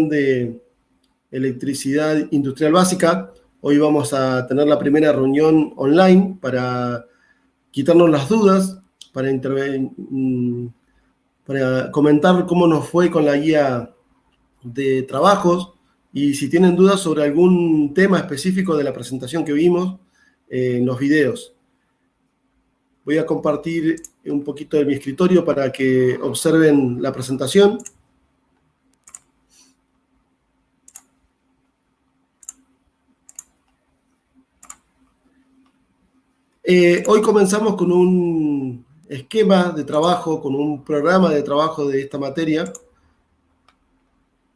de electricidad industrial básica. Hoy vamos a tener la primera reunión online para quitarnos las dudas, para comentar cómo nos fue con la guía de trabajos y si tienen dudas sobre algún tema específico de la presentación que vimos en los videos. Voy a compartir un poquito de mi escritorio para que observen la presentación. Hoy comenzamos con un esquema de trabajo, con un programa de trabajo de esta materia.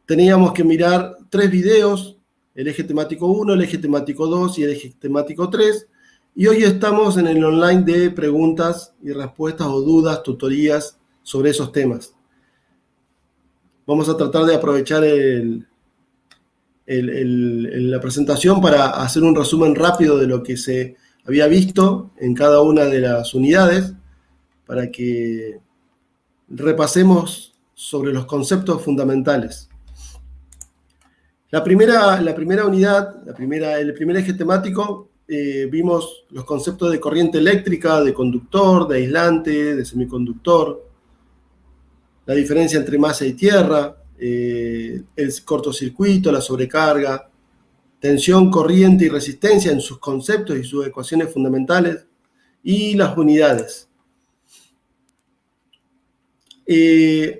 Teníamos que mirar 3 videos, el eje temático 1, el eje temático 2 y el eje temático 3. Y hoy estamos en el online de preguntas y respuestas o dudas, tutorías sobre esos temas. Vamos a tratar de aprovechar la presentación para hacer un resumen rápido de lo que se había visto en cada una de las unidades, para que repasemos sobre los conceptos fundamentales. La primera unidad, el primer eje temático, vimos los conceptos de corriente eléctrica, de conductor, de aislante, de semiconductor, la diferencia entre masa y tierra, el cortocircuito, la sobrecarga, tensión, corriente y resistencia en sus conceptos y sus ecuaciones fundamentales, y las unidades. Y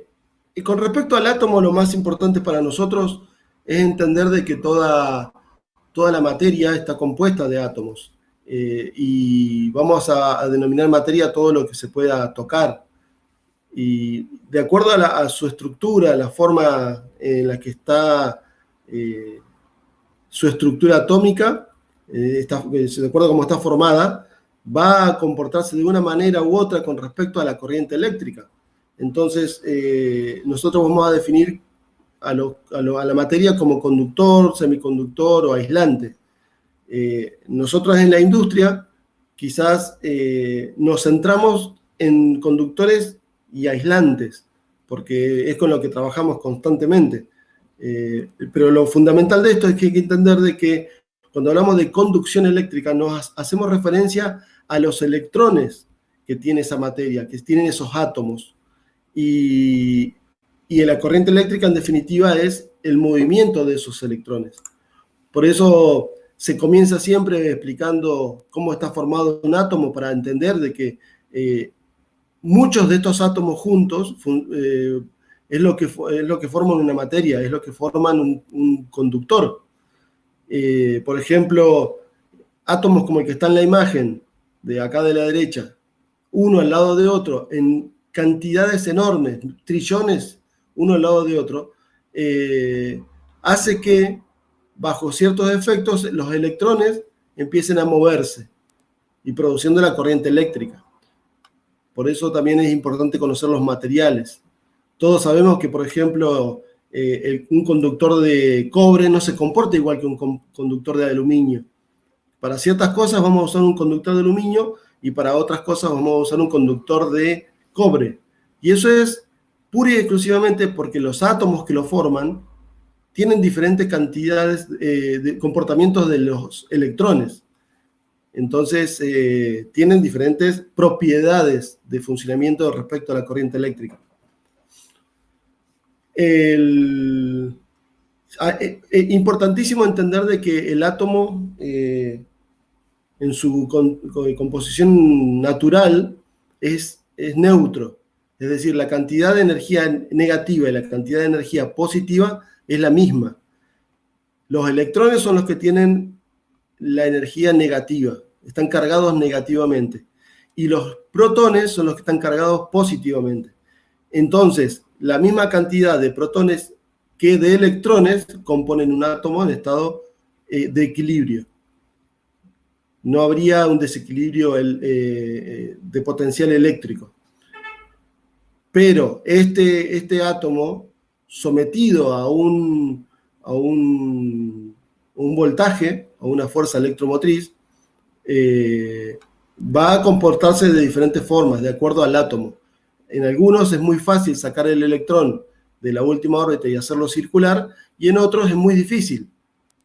con respecto al átomo, lo más importante para nosotros es entender de que toda la materia está compuesta de átomos, y vamos a denominar materia todo lo que se pueda tocar. Y de acuerdo a su estructura, la forma en la que está su estructura atómica, de acuerdo a cómo está formada, va a comportarse de una manera u otra con respecto a la corriente eléctrica. Entonces, nosotros vamos a definir a la materia como conductor, semiconductor o aislante. Nosotros en la industria quizás nos centramos en conductores y aislantes, porque es con lo que trabajamos constantemente. Pero lo fundamental de esto es que hay que entender de que cuando hablamos de conducción eléctrica nos hacemos referencia a los electrones que tiene esa materia, que tienen esos átomos. Y la corriente eléctrica, en definitiva, es el movimiento de esos electrones. Por eso se comienza siempre explicando cómo está formado un átomo, para entender de que muchos de estos átomos juntos es lo que forman una materia, es lo que forman un conductor. Por ejemplo, átomos como el que está en la imagen, de acá de la derecha, uno al lado de otro, en cantidades enormes, trillones, uno al lado de otro, hace que, bajo ciertos efectos, los electrones empiecen a moverse y produciendo la corriente eléctrica. Por eso también es importante conocer los materiales. Todos sabemos que, por ejemplo, un conductor de cobre no se comporta igual que un conductor de aluminio. Para ciertas cosas vamos a usar un conductor de aluminio y para otras cosas vamos a usar un conductor de cobre. Y eso es pura y exclusivamente porque los átomos que lo forman tienen diferentes cantidades de comportamientos de los electrones. Entonces, tienen diferentes propiedades de funcionamiento respecto a la corriente eléctrica. Importantísimo entender de que el átomo, en su composición natural, es neutro. Es decir, la cantidad de energía negativa y la cantidad de energía positiva es la misma. Los electrones son los que tienen la energía negativa, están cargados negativamente. Y los protones son los que están cargados positivamente. Entonces, la misma cantidad de protones que de electrones componen un átomo en estado de equilibrio. No habría un desequilibrio de potencial eléctrico. Pero este átomo, sometido a un voltaje, a una fuerza electromotriz, va a comportarse de diferentes formas, de acuerdo al átomo. En algunos es muy fácil sacar el electrón de la última órbita y hacerlo circular, y en otros es muy difícil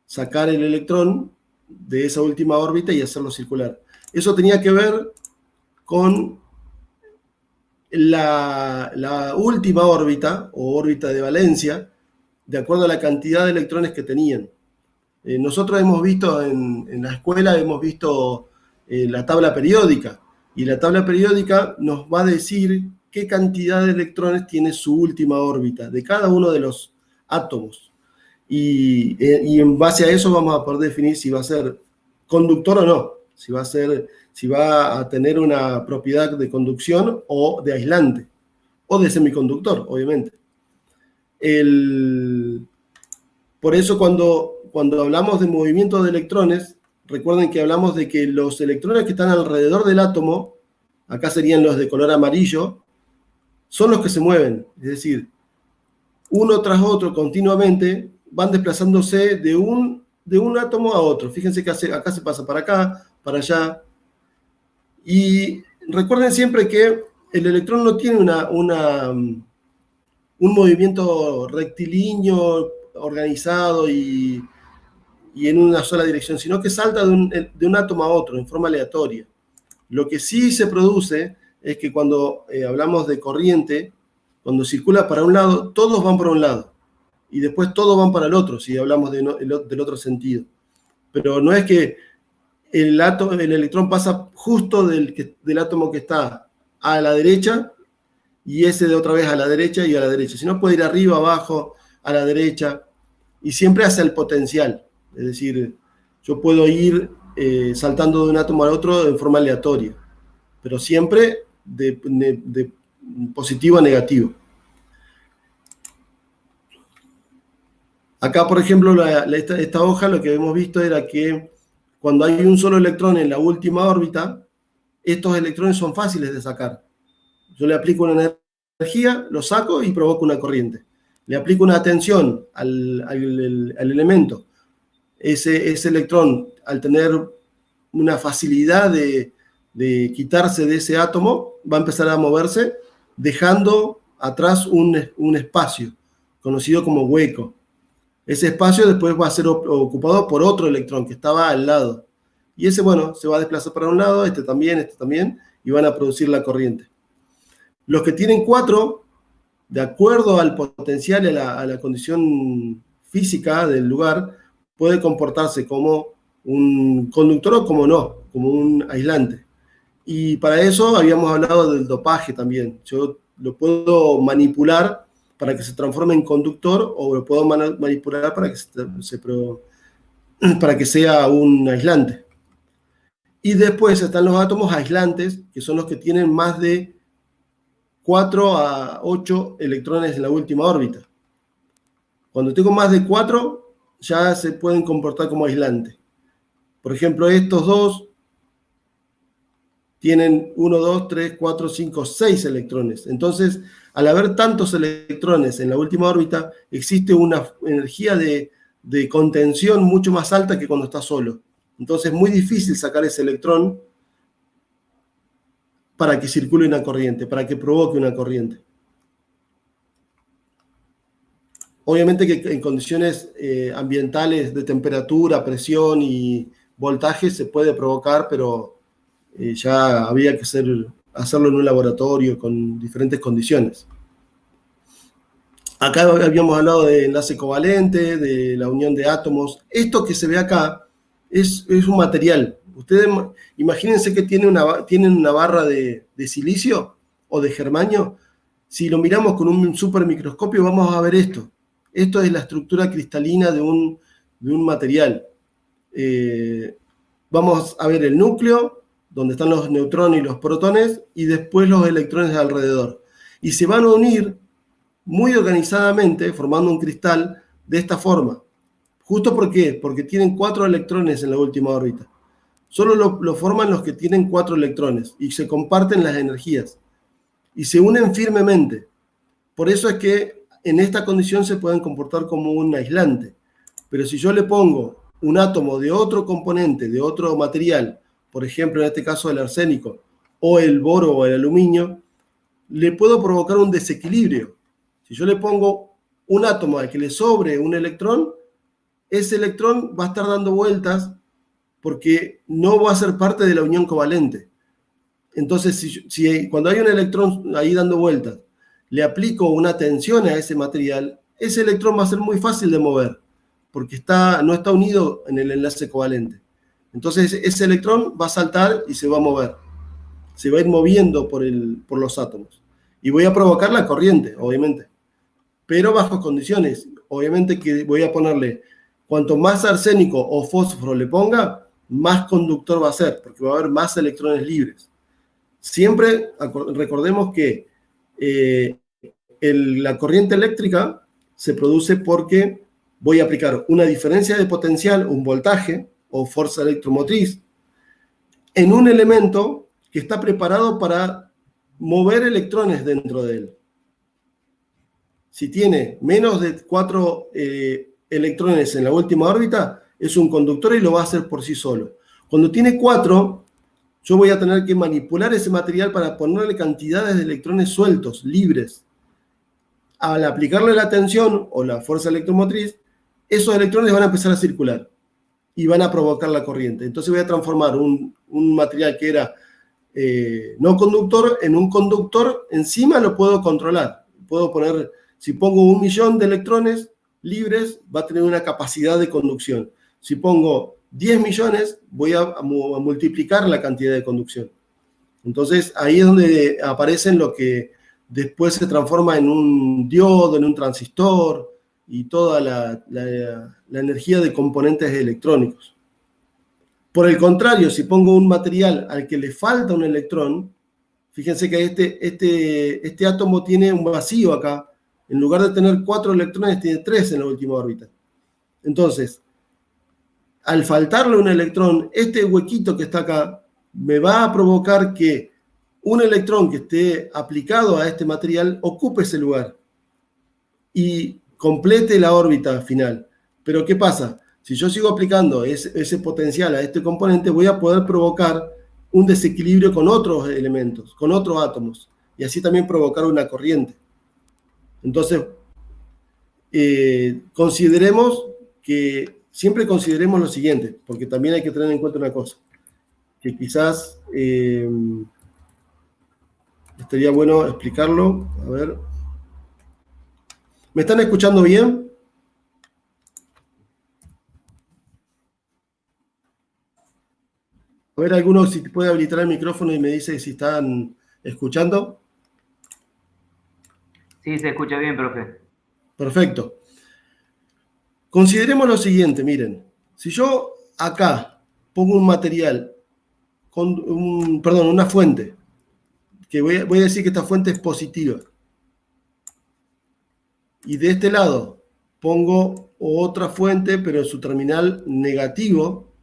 sacar el electrón de esa última órbita y hacerlo circular. Eso tenía que ver con la última órbita, o órbita de valencia, de acuerdo a la cantidad de electrones que tenían. Nosotros hemos visto en la escuela, hemos visto la tabla periódica, y la tabla periódica nos va a decir qué cantidad de electrones tiene su última órbita, de cada uno de los átomos. Y en base a eso vamos a poder definir si va a ser conductor o no, si va a tener una propiedad de conducción o de aislante, o de semiconductor, obviamente. Por eso cuando hablamos de movimiento de electrones, recuerden que hablamos de que los electrones que están alrededor del átomo, acá serían los de color amarillo, son los que se mueven, es decir, uno tras otro continuamente van desplazándose de un átomo a otro. Fíjense que acá se pasa para acá, para allá. Y recuerden siempre que el electrón no tiene un movimiento rectilíneo, organizado y en una sola dirección, sino que salta de un átomo a otro en forma aleatoria. Lo que sí se produce es que cuando hablamos de corriente, cuando circula para un lado, todos van para un lado y después todos van para el otro, si hablamos del otro sentido. Pero no es que el electrón pasa justo del átomo que está a la derecha y ese de otra vez a la derecha y a la derecha, sino puede ir arriba, abajo, a la derecha, y siempre hacia el potencial. Es decir, yo puedo ir saltando de un átomo al otro en forma aleatoria, pero siempre de positivo a negativo. Acá, por ejemplo, esta hoja, lo que hemos visto era que cuando hay un solo electrón en la última órbita, estos electrones son fáciles de sacar. Yo le aplico una energía, lo saco y provoco una corriente. Le aplico una tensión al elemento. Ese electrón, al tener una facilidad de quitarse de ese átomo, va a empezar a moverse, dejando atrás un espacio, conocido como hueco. Ese espacio después va a ser ocupado por otro electrón que estaba al lado. Y ese, bueno, se va a desplazar para un lado, este también, y van a producir la corriente. Los que tienen 4, de acuerdo al potencial y a la condición física del lugar, puede comportarse como un conductor o como no, como un aislante. Y para eso habíamos hablado del dopaje también. Yo lo puedo manipular para que se transforme en conductor o lo puedo manipular para que sea un aislante. Y después están los átomos aislantes, que son los que tienen más de 4 a 8 electrones en la última órbita. Cuando tengo más de 4, ya se pueden comportar como aislante. Por ejemplo, estos dos tienen 1, 2, 3, 4, 5, 6 electrones. Entonces, al haber tantos electrones en la última órbita, existe una energía de contención mucho más alta que cuando está solo. Entonces, es muy difícil sacar ese electrón para que circule una corriente, para que provoque una corriente. Obviamente que en condiciones ambientales de temperatura, presión y voltaje se puede provocar, pero ya había que hacerlo en un laboratorio con diferentes condiciones. Acá habíamos hablado de enlace covalente, de la unión de átomos. Esto que se ve acá es un material. Ustedes imagínense que tienen una barra de silicio o de germanio. Si lo miramos con un supermicroscopio vamos a ver esto. Esto es la estructura cristalina de un material. Vamos a ver el núcleo, donde están los neutrones y los protones, y después los electrones alrededor. Y se van a unir muy organizadamente, formando un cristal de esta forma. ¿Justo por qué? Porque tienen 4 electrones en la última órbita. Solo lo forman los que tienen 4 electrones, y se comparten las energías. Y se unen firmemente. Por eso es que en esta condición se pueden comportar como un aislante. Pero si yo le pongo un átomo de otro componente, de otro material, por ejemplo, en este caso el arsénico, o el boro o el aluminio, le puedo provocar un desequilibrio. Si yo le pongo un átomo al que le sobre un electrón, ese electrón va a estar dando vueltas porque no va a ser parte de la unión covalente. Entonces, cuando hay un electrón ahí dando vueltas, le aplico una tensión a ese material, ese electrón va a ser muy fácil de mover, porque no está unido en el enlace covalente. Entonces, ese electrón va a saltar y se va a mover. Se va a ir moviendo por los átomos. Y voy a provocar la corriente, obviamente. Pero bajo condiciones. Obviamente que voy a ponerle, cuanto más arsénico o fósforo le ponga, más conductor va a ser, porque va a haber más electrones libres. Siempre recordemos que la corriente eléctrica se produce porque voy a aplicar una diferencia de potencial, un voltaje o fuerza electromotriz, en un elemento que está preparado para mover electrones dentro de él. Si tiene menos de 4 electrones en la última órbita, es un conductor y lo va a hacer por sí solo. Cuando tiene 4, yo voy a tener que manipular ese material para ponerle cantidades de electrones sueltos, libres. Al aplicarle la tensión o la fuerza electromotriz, esos electrones van a empezar a circular y van a provocar la corriente. Entonces voy a transformar un material que era no conductor en un conductor. Encima lo puedo controlar. Puedo poner, si pongo 1.000.000 de electrones libres, va a tener una capacidad de conducción. Si pongo 10 millones, voy a multiplicar la cantidad de conducción. Entonces, ahí es donde aparecen lo que después se transforma en un diodo, en un transistor y toda la energía de componentes electrónicos. Por el contrario, si pongo un material al que le falta un electrón, fíjense que este átomo tiene un vacío acá. En lugar de tener 4 electrones, tiene 3 en la última órbita. Entonces, al faltarle un electrón, este huequito que está acá me va a provocar que un electrón que esté aplicado a este material ocupe ese lugar y complete la órbita final. Pero ¿qué pasa? Si yo sigo aplicando ese potencial a este componente, voy a poder provocar un desequilibrio con otros elementos, con otros átomos, y así también provocar una corriente. Entonces, siempre consideremos lo siguiente, porque también hay que tener en cuenta una cosa, que quizás estaría bueno explicarlo. A ver. ¿Me están escuchando bien? A ver, alguno si puede habilitar el micrófono y me dice si están escuchando. Sí, se escucha bien, profe. Perfecto. Consideremos lo siguiente, miren. Si yo acá pongo un material, una fuente, que voy a decir que esta fuente es positiva, y de este lado pongo otra fuente, pero en su terminal negativo,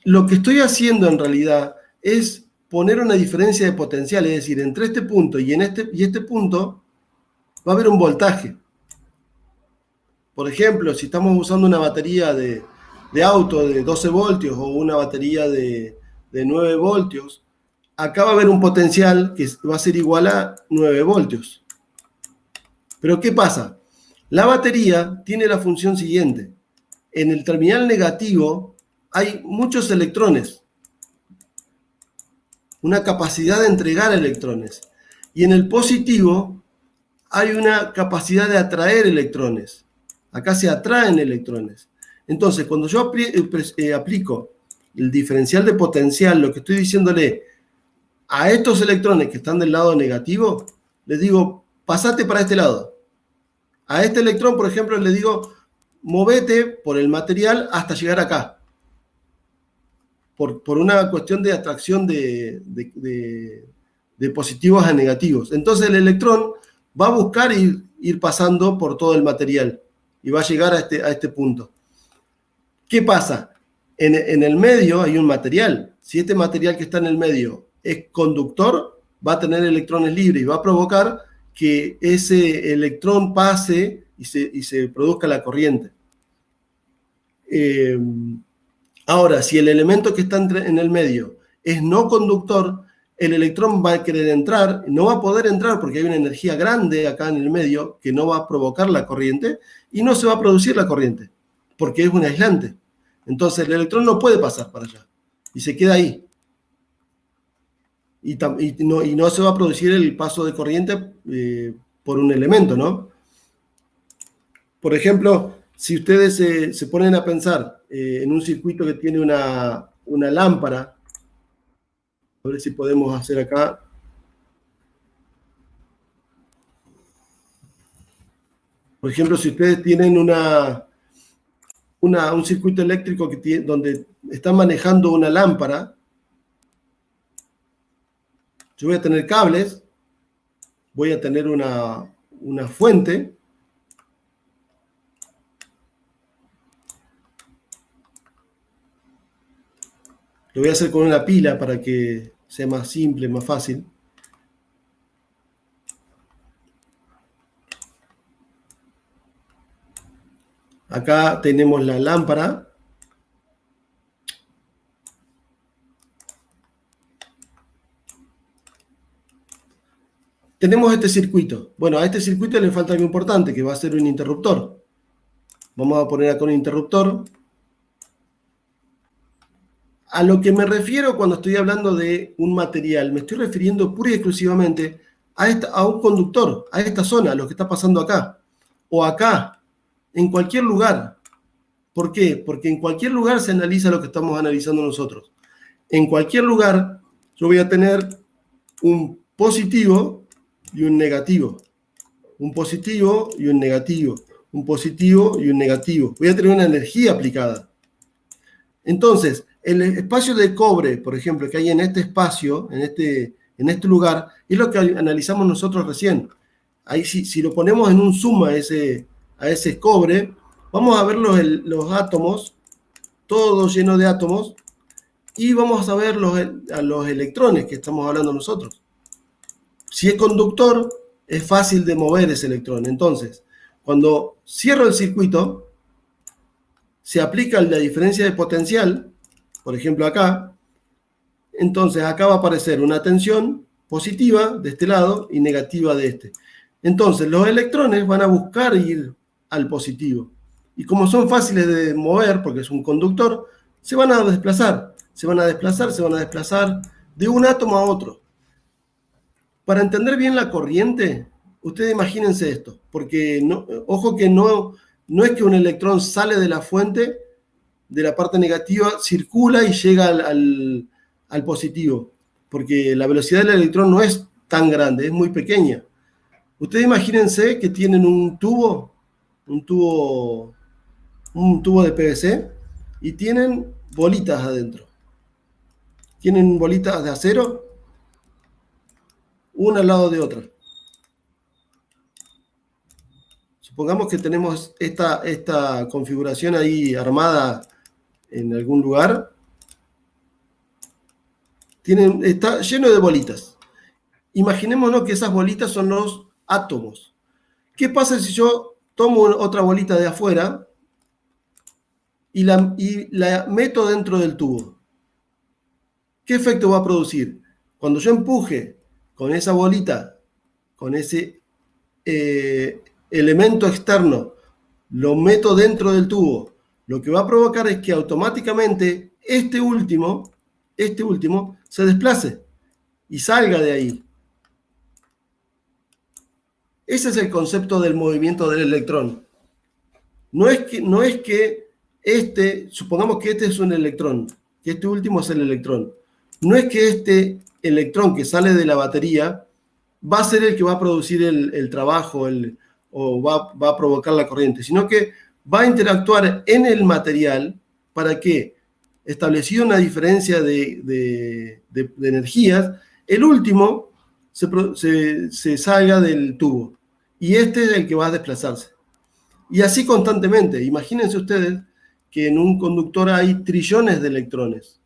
lo que estoy haciendo en realidad es poner una diferencia de potencial, es decir, entre este punto y este punto va a haber un voltaje. Por ejemplo, si estamos usando una batería de auto de 12 voltios o una batería de 9 voltios, acá va a haber un potencial que va a ser igual a 9 voltios. Pero ¿qué pasa? La batería tiene la función siguiente. En el terminal negativo hay muchos electrones, una capacidad de entregar electrones. Y en el positivo hay una capacidad de atraer electrones. Acá se atraen electrones. Entonces, cuando yo aplico el diferencial de potencial, lo que estoy diciéndole a estos electrones que están del lado negativo, les digo, pasate para este lado. A este electrón, por ejemplo, le digo, movete por el material hasta llegar acá. Por una cuestión de atracción de positivos a negativos. Entonces el electrón va a buscar ir pasando por todo el material y va a llegar a este punto. ¿Qué pasa? En el medio hay un material. Si este material que está en el medio es conductor, va a tener electrones libres y va a provocar que ese electrón pase y se produzca la corriente. Ahora, si el elemento que está en el medio es no conductor, el electrón va a querer entrar, no va a poder entrar porque hay una energía grande acá en el medio que no va a provocar la corriente y no se va a producir la corriente porque es un aislante. Entonces el electrón no puede pasar para allá y se queda ahí. Y no se va a producir el paso de corriente por un elemento, ¿no? Por ejemplo, si ustedes se ponen a pensar en un circuito que tiene una lámpara, a ver si podemos hacer acá. Por ejemplo, si ustedes tienen un circuito eléctrico donde están manejando una lámpara, yo voy a tener cables, voy a tener una fuente, lo voy a hacer con una pila para que sea más simple, más fácil. Acá tenemos la lámpara. Tenemos este circuito. Bueno, a este circuito le falta algo importante, que va a ser un interruptor. Vamos a poner acá un interruptor. A lo que me refiero cuando estoy hablando de un material, me estoy refiriendo pura y exclusivamente a un conductor, a esta zona, a lo que está pasando acá, o acá, en cualquier lugar. ¿Por qué? Porque en cualquier lugar se analiza lo que estamos analizando nosotros. En cualquier lugar yo voy a tener un positivo y un negativo. Un positivo y un negativo. Un positivo y un negativo. Voy a tener una energía aplicada. Entonces, el espacio de cobre, por ejemplo, que hay en este espacio, en este lugar, es lo que analizamos nosotros recién. Ahí si lo ponemos en un zoom a ese cobre, vamos a ver los átomos, todo lleno de átomos, y vamos a ver a los electrones que estamos hablando nosotros. Si es conductor, es fácil de mover ese electrón. Entonces, cuando cierro el circuito, se aplica la diferencia de potencial, por ejemplo acá, entonces acá va a aparecer una tensión positiva de este lado y negativa de este. Entonces los electrones van a buscar ir al positivo. Y como son fáciles de mover, porque es un conductor, se van a desplazar, se van a desplazar, se van a desplazar de un átomo a otro. Para entender bien la corriente, ustedes imagínense esto, porque ojo que no es que un electrón sale de la fuente, de la parte negativa, circula y llega al positivo, porque la velocidad del electrón no es tan grande, es muy pequeña. Ustedes imagínense que tienen un tubo de PVC y tienen bolitas adentro. Tienen bolitas de acero, una al lado de otra. Supongamos que tenemos esta configuración ahí armada en algún lugar. Está lleno de bolitas. Imaginémonos que esas bolitas son los átomos. ¿Qué pasa si yo tomo otra bolita de afuera y la meto dentro del tubo? ¿Qué efecto va a producir? Cuando yo empuje con esa bolita, con ese elemento externo, lo meto dentro del tubo, lo que va a provocar es que automáticamente este último se desplace y salga de ahí. Ese es el concepto del movimiento del electrón. No es que supongamos que este es un electrón, que este último es el electrón. No es que este electrón que sale de la batería va a ser el que va a producir el trabajo o va a provocar la corriente, sino que va a interactuar en el material para que, establecida una diferencia de energías, el último se salga del tubo y este es el que va a desplazarse. Y así constantemente. Imagínense ustedes que en un conductor hay trillones de electrones.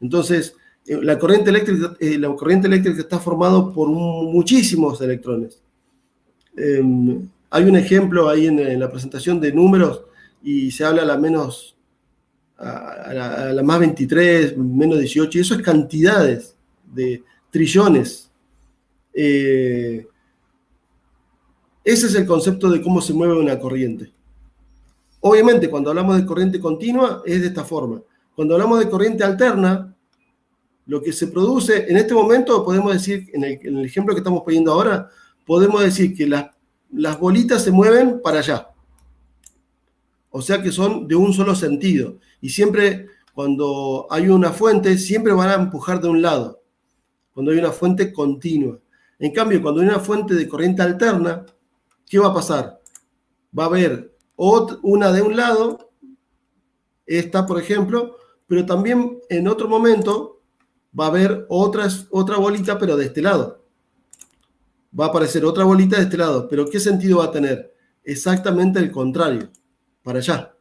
Entonces, la corriente eléctrica está formada por muchísimos electrones. Hay un ejemplo ahí en la presentación de números y se habla a la más 23, menos 18, y eso es cantidades de trillones. Ese es el concepto de cómo se mueve una corriente. Obviamente, cuando hablamos de corriente continua, es de esta forma. Cuando hablamos de corriente alterna, lo que se produce, en este momento podemos decir, en el ejemplo que estamos poniendo ahora, podemos decir que las bolitas se mueven para allá. O sea que son de un solo sentido. Y siempre, cuando hay una fuente, siempre van a empujar de un lado. Cuando hay una fuente continua. En cambio, cuando hay una fuente de corriente alterna, ¿qué va a pasar? Va a haber una de un lado, esta por ejemplo, pero también en otro momento va a haber otra bolita, pero de este lado. Va a aparecer otra bolita de este lado, pero ¿qué sentido va a tener? Exactamente el contrario, para allá.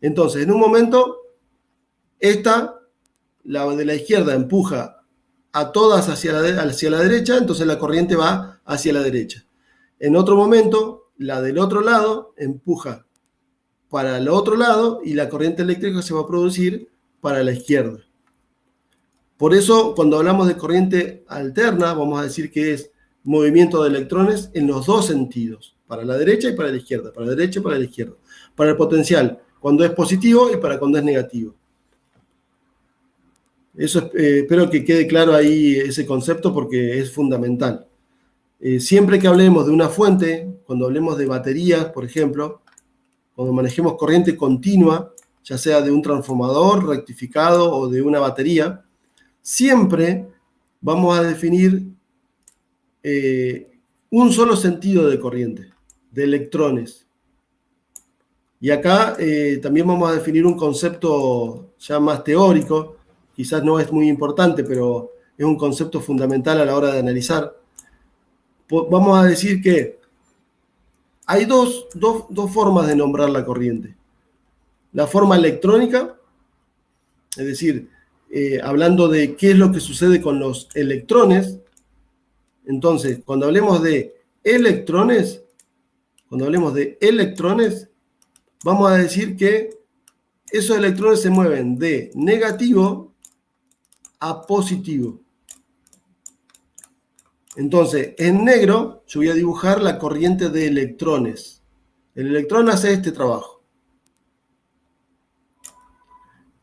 Entonces, en un momento, la de la izquierda, empuja a todas hacia la derecha, entonces la corriente va hacia la derecha. En otro momento, la del otro lado empuja para el otro lado y la corriente eléctrica se va a producir para la izquierda. Por eso, cuando hablamos de corriente alterna, vamos a decir que es movimiento de electrones en los dos sentidos, para la derecha y para la izquierda, para la derecha y para la izquierda. Para el potencial, cuando es positivo y para cuando es negativo. Eso espero que quede claro ahí ese concepto porque es fundamental. Siempre que hablemos de una fuente, cuando hablemos de baterías, por ejemplo, cuando manejemos corriente continua, ya sea de un transformador rectificado o de una batería, siempre vamos a definir un solo sentido de corriente, de electrones. Y acá también vamos a definir un concepto ya más teórico, quizás no es muy importante, pero es un concepto fundamental a la hora de analizar. Vamos a decir que hay dos formas de nombrar la corriente. La forma electrónica, es decir, hablando de qué es lo que sucede con los electrones. Entonces, cuando hablemos de electrones, vamos a decir que esos electrones se mueven de negativo a positivo. Entonces, en negro yo voy a dibujar la corriente de electrones. El electrón hace este trabajo.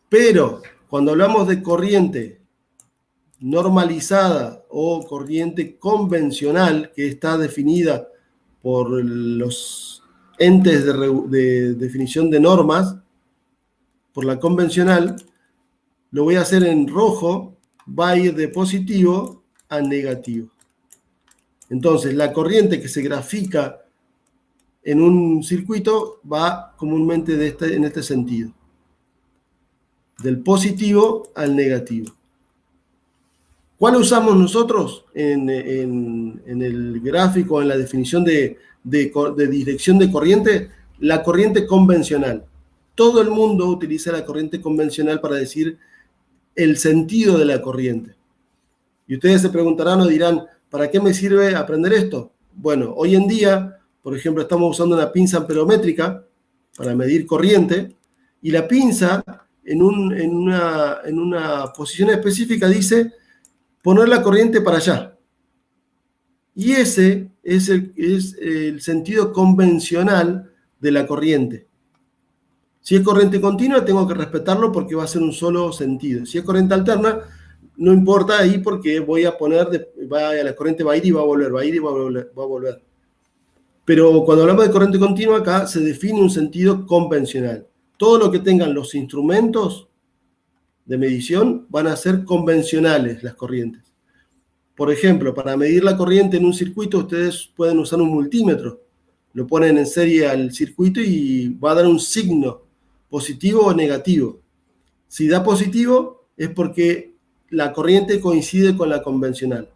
Pero cuando hablamos de corriente normalizada o corriente convencional, que está definida por los entes de definición de normas, por la convencional, lo voy a hacer en rojo, va a ir de positivo a negativo. Entonces, la corriente que se grafica en un circuito va comúnmente en este sentido, del positivo al negativo. ¿Cuál usamos nosotros en el gráfico, en la definición de dirección de corriente? La corriente convencional. Todo el mundo utiliza la corriente convencional para decir el sentido de la corriente. Y ustedes se preguntarán o dirán, ¿para qué me sirve aprender esto? Bueno, hoy en día, por ejemplo, estamos usando una pinza amperométrica para medir corriente, y la pinza en una posición específica dice poner la corriente para allá. Y ese es el sentido convencional de la corriente. Si es corriente continua, tengo que respetarlo porque va a ser un solo sentido. Si es corriente alterna, no importa ahí porque voy a poner, la corriente va a ir y va a volver, va a ir y va a volver. Pero cuando hablamos de corriente continua, acá se define un sentido convencional. Todo lo que tengan los instrumentos de medición van a ser convencionales las corrientes. Por ejemplo, para medir la corriente en un circuito, ustedes pueden usar un multímetro. Lo ponen en serie al circuito y va a dar un signo, positivo o negativo. Si da positivo, es porque la corriente coincide con la convencional.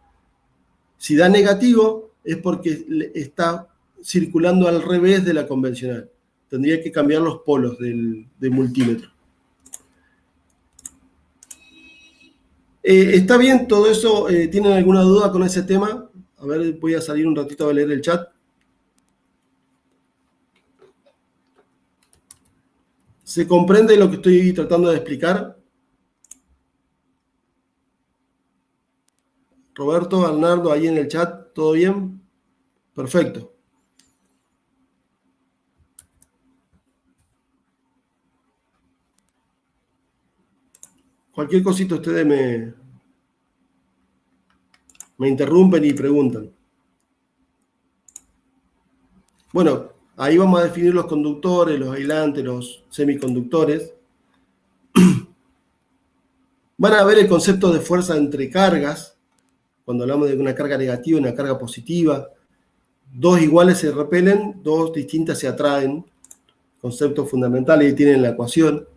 Si da negativo, es porque está circulando al revés de la convencional. Tendría que cambiar los polos del multímetro. ¿Está bien todo eso? ¿Tienen alguna duda con ese tema? A ver, voy a salir un ratito a leer el chat. ¿Se comprende lo que estoy tratando de explicar? Roberto, Arnaldo, ahí en el chat, ¿todo bien? Perfecto. Cualquier cosita ustedes me interrumpen y preguntan. Bueno, ahí vamos a definir los conductores, los aislantes, los semiconductores. Van a ver el concepto de fuerza entre cargas, cuando hablamos de una carga negativa y una carga positiva. Dos iguales se repelen, dos distintas se atraen. Conceptos fundamentales que tienen la ecuación.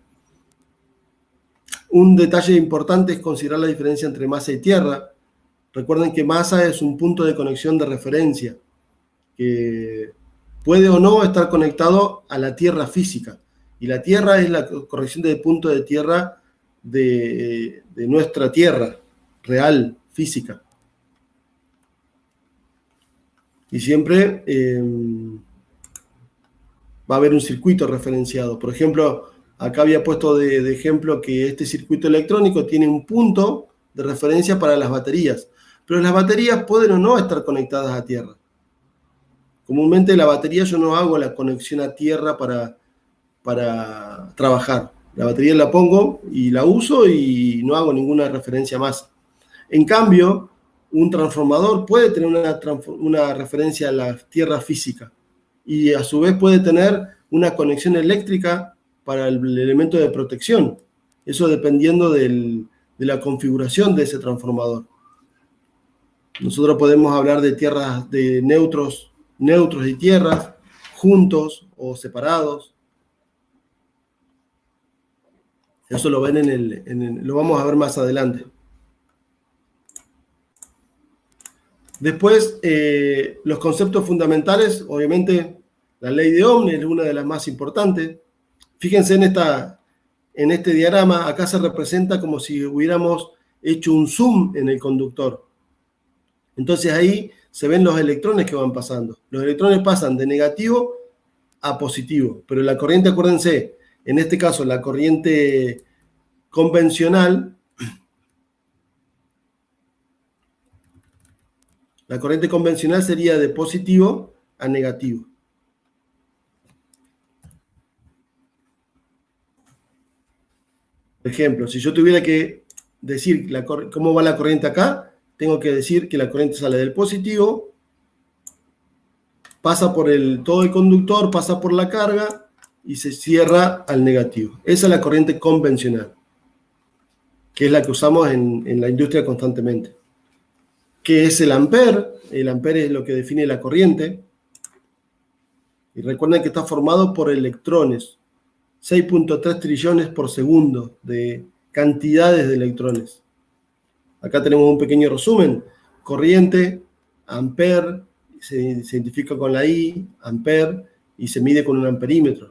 Un detalle importante es considerar la diferencia entre masa y tierra. Recuerden que masa es un punto de conexión de referencia, que puede o no estar conectado a la tierra física. Y la tierra es la corrección de punto de tierra de nuestra tierra real, física. Y siempre va a haber un circuito referenciado. Por ejemplo, acá había puesto de ejemplo que este circuito electrónico tiene un punto de referencia para las baterías. Pero las baterías pueden o no estar conectadas a tierra. Comúnmente la batería yo no hago la conexión a tierra para trabajar. La batería la pongo y la uso y no hago ninguna referencia más. En cambio, un transformador puede tener una referencia a la tierra física y a su vez puede tener una conexión eléctrica para el elemento de protección. Eso dependiendo de la configuración de ese transformador. Nosotros podemos hablar de tierras, de neutros y tierras, juntos o separados. Eso lo ven lo vamos a ver más adelante. Después, los conceptos fundamentales, obviamente, la ley de Ohm es una de las más importantes. Fíjense en este diagrama, acá se representa como si hubiéramos hecho un zoom en el conductor. Entonces ahí se ven los electrones que van pasando. Los electrones pasan de negativo a positivo, pero la corriente, acuérdense, en este caso la corriente convencional, sería de positivo a negativo. Por ejemplo, si yo tuviera que decir cómo va la corriente acá, tengo que decir que la corriente sale del positivo, pasa por todo el conductor, pasa por la carga y se cierra al negativo. Esa es la corriente convencional, que es la que usamos en la industria constantemente. ¿Qué es el ampere? El ampere es lo que define la corriente. Y recuerden que está formado por electrones. 6.3 trillones por segundo de cantidades de electrones. Acá tenemos un pequeño resumen. Corriente, ampere, se identifica con la I, ampere, y se mide con un amperímetro,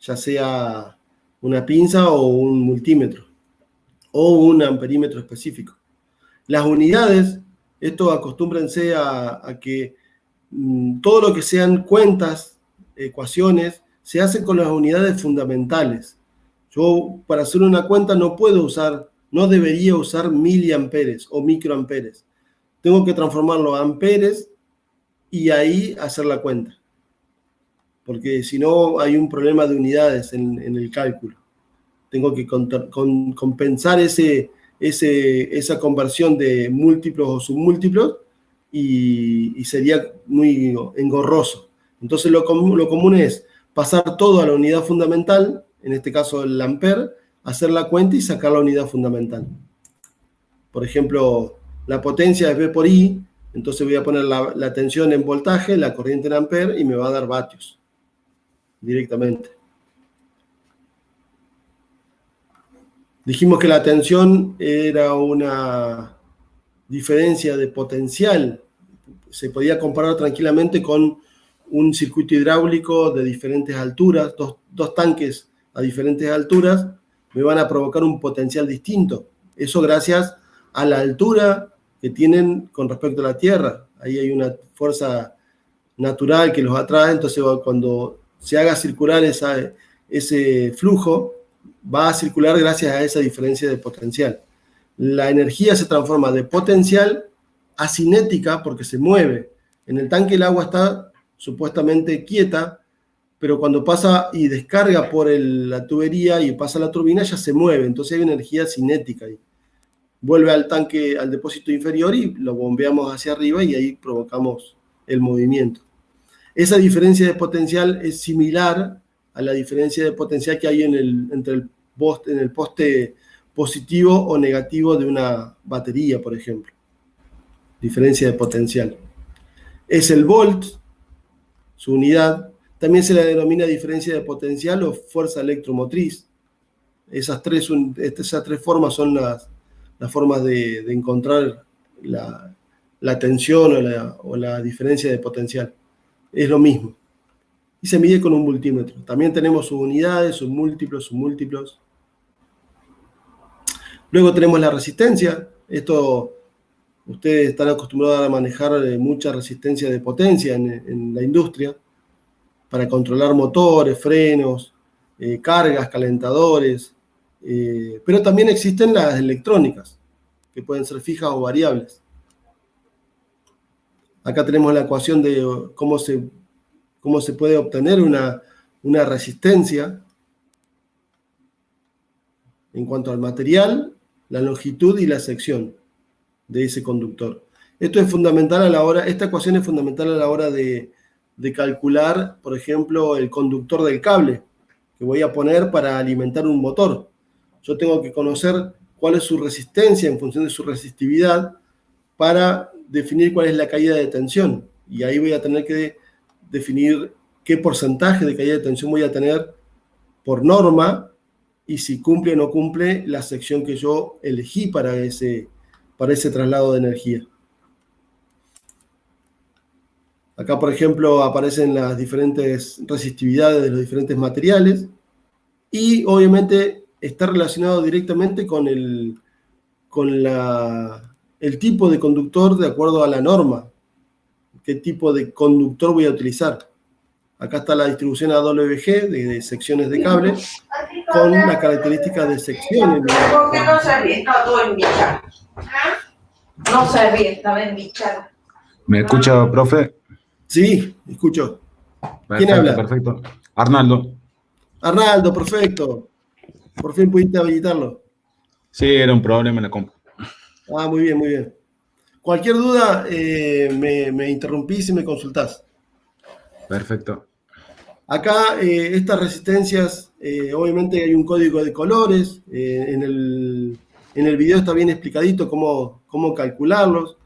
ya sea una pinza o un multímetro, o un amperímetro específico. Las unidades, esto acostúmbrense a que todo lo que sean cuentas, ecuaciones, se hacen con las unidades fundamentales. Yo, para hacer una cuenta, no debería usar miliamperes o microamperes. Tengo que transformarlo a amperes y ahí hacer la cuenta. Porque si no, hay un problema de unidades en el cálculo. Tengo que compensar esa conversión de múltiplos o submúltiplos y sería muy engorroso. Entonces lo común es pasar todo a la unidad fundamental, en este caso el ampere, hacer la cuenta y sacar la unidad fundamental. Por ejemplo, la potencia es V por I, entonces voy a poner la tensión en voltaje, la corriente en ampere y me va a dar vatios directamente. Dijimos que la tensión era una diferencia de potencial. Se podía comparar tranquilamente con un circuito hidráulico de diferentes alturas, dos tanques a diferentes alturas, me van a provocar un potencial distinto. Eso gracias a la altura que tienen con respecto a la Tierra. Ahí hay una fuerza natural que los atrae, entonces cuando se haga circular ese flujo, va a circular gracias a esa diferencia de potencial. la energía se transforma de potencial a cinética porque se mueve. En el tanque el agua está supuestamente quieta, pero cuando pasa y descarga por la tubería y pasa a la turbina ya se mueve, entonces hay energía cinética ahí. Vuelve al tanque, al depósito inferior y lo bombeamos hacia arriba y ahí provocamos el movimiento. Esa diferencia de potencial es similar a la diferencia de potencial que hay entre el poste positivo o negativo de una batería, por ejemplo. Diferencia de potencial. Es el volt, su unidad. También se le denomina diferencia de potencial o fuerza electromotriz. Esas tres formas son las formas de encontrar la tensión o la diferencia de potencial. Es lo mismo. Y se mide con un multímetro. También tenemos sus unidades, sus múltiplos. Luego tenemos la resistencia. Esto, ustedes están acostumbrados a manejar mucha resistencia de potencia en la industria para controlar motores, frenos, cargas, calentadores. Pero también existen las electrónicas, que pueden ser fijas o variables. Acá tenemos la ecuación de cómo se puede obtener una resistencia en cuanto al material, la longitud y la sección de ese conductor. Esto es fundamental esta ecuación es fundamental a la hora de calcular, por ejemplo, el conductor del cable que voy a poner para alimentar un motor. Yo tengo que conocer cuál es su resistencia en función de su resistividad para definir cuál es la caída de tensión. Y ahí voy a tener que definir qué porcentaje de caída de tensión voy a tener por norma y si cumple o no cumple la sección que yo elegí para ese traslado de energía. Acá, por ejemplo, aparecen las diferentes resistividades de los diferentes materiales y obviamente está relacionado directamente con el tipo de conductor de acuerdo a la norma. ¿Qué tipo de conductor voy a utilizar? Acá está la distribución AWG de secciones de cable con las características de secciones. ¿Por qué no se ríe? Está todo embichado. No se ríe, estaba embichado. ¿Me escucha, profe? Sí, escucho. Perfecto, ¿Quién habla? Perfecto. Arnaldo. Arnaldo, perfecto. Por fin pudiste habilitarlo. Sí, era un problema en la compu. Ah, muy bien, muy bien. Cualquier duda, me interrumpís y me consultás. Perfecto. Acá, estas resistencias, obviamente hay un código de colores. En el video está bien explicadito cómo calcularlos.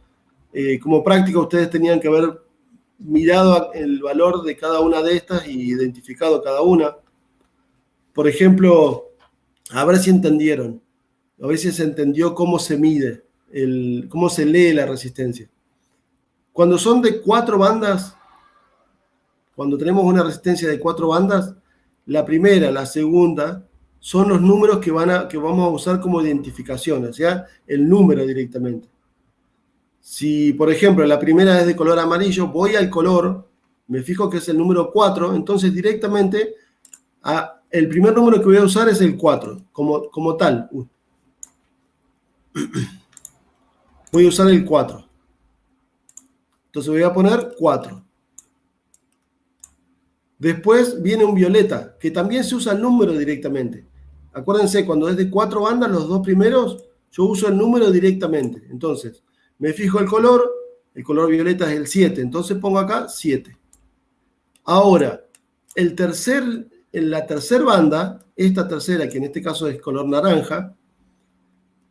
Como práctica, ustedes tenían que haber mirado el valor de cada una de estas y identificado cada una. Por ejemplo, a ver si entendieron. A ver si se entendió cómo se mide, cómo se lee la resistencia. Cuando son de 4 bandas, cuando tenemos una resistencia de 4 bandas, la primera, la segunda, son los números que vamos a usar como identificación, o sea, el número directamente. Si, por ejemplo, la primera es de color amarillo, voy al color, me fijo que es el número 4, entonces directamente el primer número que voy a usar es el 4, como tal. Voy a usar el 4. Entonces voy a poner 4. Después viene un violeta, que también se usa el número directamente. Acuérdense, cuando es de 4 bandas, los dos primeros, yo uso el número directamente. Entonces, me fijo el color violeta es el 7, entonces pongo acá 7. Ahora, en la tercera banda, esta tercera, que en este caso es color naranja,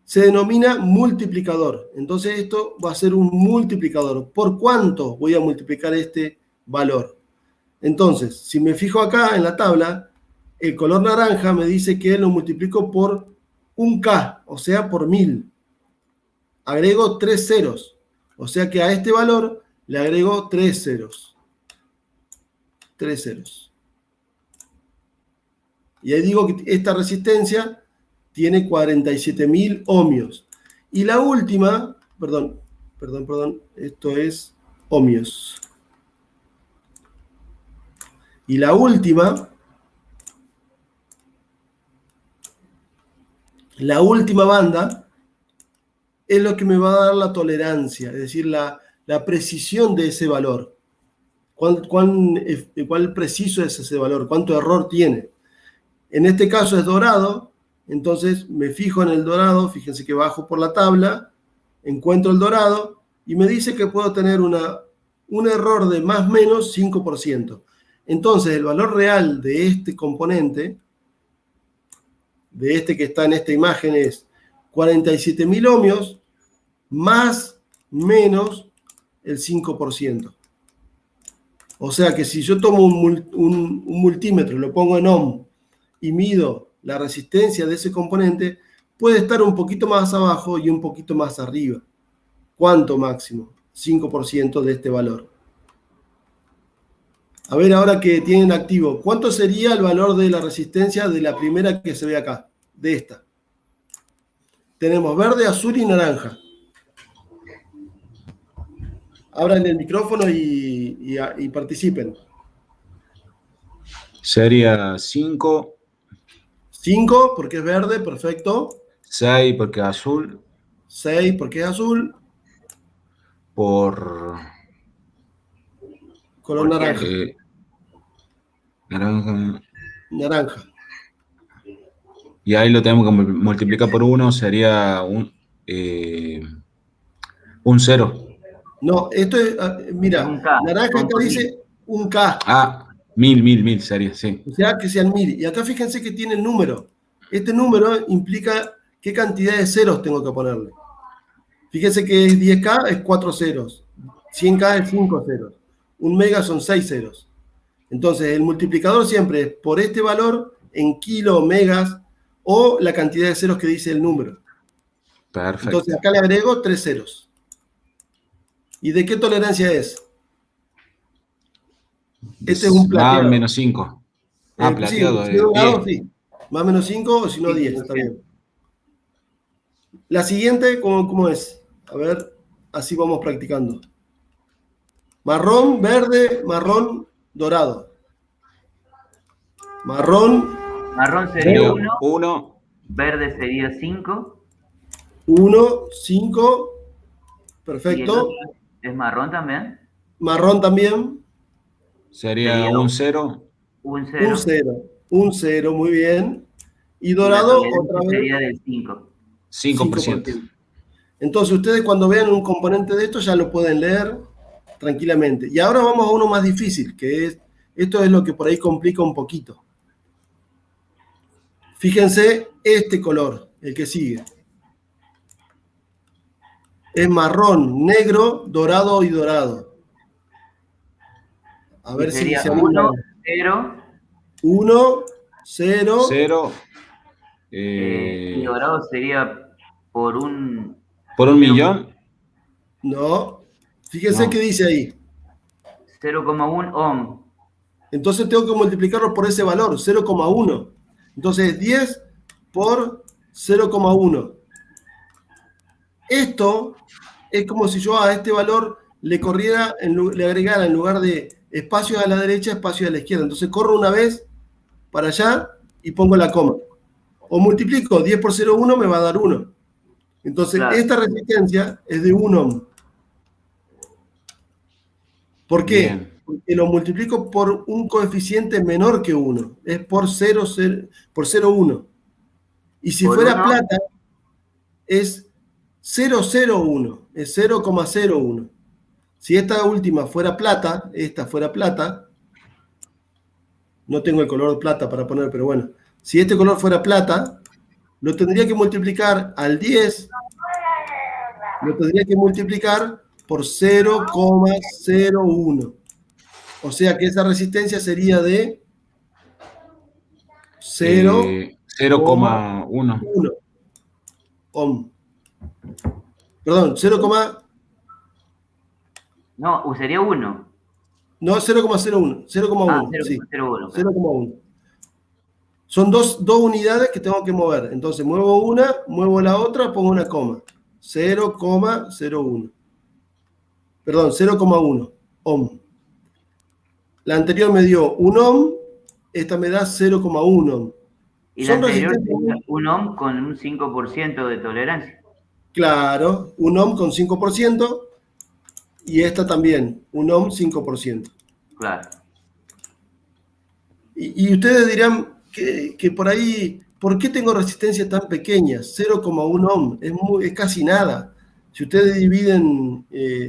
se denomina multiplicador. Entonces esto va a ser un multiplicador. ¿Por cuánto voy a multiplicar este valor? Entonces, si me fijo acá en la tabla, el color naranja me dice que lo multiplico por un K, o sea, por 1000. Agrego 3 ceros. O sea que a este valor le agrego 3 ceros. 3 ceros. Y ahí digo que esta resistencia tiene 47.000 ohmios. Y la última, perdón, esto es ohmios. Y la última banda es lo que me va a dar la tolerancia, es decir, la precisión de ese valor. ¿Cuál preciso es ese valor? ¿Cuánto error tiene? En este caso es dorado, entonces me fijo en el dorado, fíjense que bajo por la tabla, encuentro el dorado y me dice que puedo tener un error de más o menos 5%. Entonces el valor real de este componente, de este que está en esta imagen, es 47.000 ohmios más menos el 5%. O sea que si yo tomo un multímetro, lo pongo en ohm y mido la resistencia de ese componente, puede estar un poquito más abajo y un poquito más arriba. ¿Cuánto máximo? 5% de este valor. A ver, ahora que tienen activo, ¿cuánto sería el valor de la resistencia de la primera que se ve acá? De esta. Tenemos verde, azul y naranja. Abran el micrófono y participen. Sería 5. 5 porque es verde, perfecto. 6 porque es azul. 6 porque es azul. Por Color naranja. Naranja. Naranja. Y ahí lo tenemos que multiplicar por 1, sería un 0. No, esto es, mira, Un K, naranja acá dice un K. Ah, 1000 sería, sí. O sea, que sean 1000. Y acá fíjense que tiene el número. Este número implica qué cantidad de ceros tengo que ponerle. Fíjense que 10K es 4 ceros. 100K es 5 ceros. 1 mega son 6 ceros. Entonces, el multiplicador siempre es por este valor en kilo, megas o la cantidad de ceros que dice el número. Perfecto. Entonces, acá le agrego 3 ceros. ¿Y de qué tolerancia es? Este es un plateado. Más menos 5. Ah, plateado. Sí, si no dorado, sí. Más menos 5 o si no 10, está bien. La siguiente, ¿cómo es? A ver, así vamos practicando. Marrón, verde, marrón, dorado. Marrón. Marrón sería 1. Verde sería 5. 1, 5. ¿Y Perfecto. es marrón también? Marrón también. Sería un 0. Un 0. Un 0. Un 0, muy bien. Y Y dorado, la otra vez. sería del 5. 5%. Entonces, ustedes cuando vean un componente de esto ya lo pueden leer tranquilamente. Y ahora vamos a uno más difícil, que es, esto es lo que por ahí complica un poquito. Fíjense este color, el que sigue. Es marrón, negro, dorado y dorado. A ver si se 1, 0. 1, 0. 0. Y dorado sería por un... ¿Por 1.000.000? No. Fíjense No. qué dice ahí. 0,1 ohm. Entonces tengo que multiplicarlo por ese valor, 0,1. Entonces 10 por 0,1. Esto es como si yo a este valor le agregara en lugar de espacios a la derecha, espacios a la izquierda. Entonces corro una vez para allá y pongo la coma. O multiplico 10 por 0,1 me va a dar 1. Entonces Claro. esta resistencia es de 1 ohm. ¿Por qué? Bien. Porque lo multiplico por un coeficiente menor que 1. Es por 0,1. Y si Por fuera 1. plata, es 0,01. Es 0,01. Si esta última fuera plata, no tengo el color de plata para poner, pero bueno. Si este color fuera plata, lo tendría que multiplicar al 10. Lo tendría que multiplicar por 0,01. O sea que esa resistencia sería de 0,1. ohm. Perdón, 0, No, sería 1. no, 0,01. 0,1. Ah, Sí, 0,01. 0,1. Son dos unidades que tengo que mover. Entonces muevo una, muevo la otra, pongo una coma. 0,01. Perdón, 0,1 ohm. La anterior me dio 1 ohm, esta me da 0,1 ohm. Y la Son anterior resistencias. sería un ohm con un 5% de tolerancia. Claro, un ohm con 5% y esta también, un ohm 5%. Claro. Y ustedes dirán que por ahí, ¿por qué tengo resistencia tan pequeña? 0,1 ohm, es casi nada. Si ustedes dividen,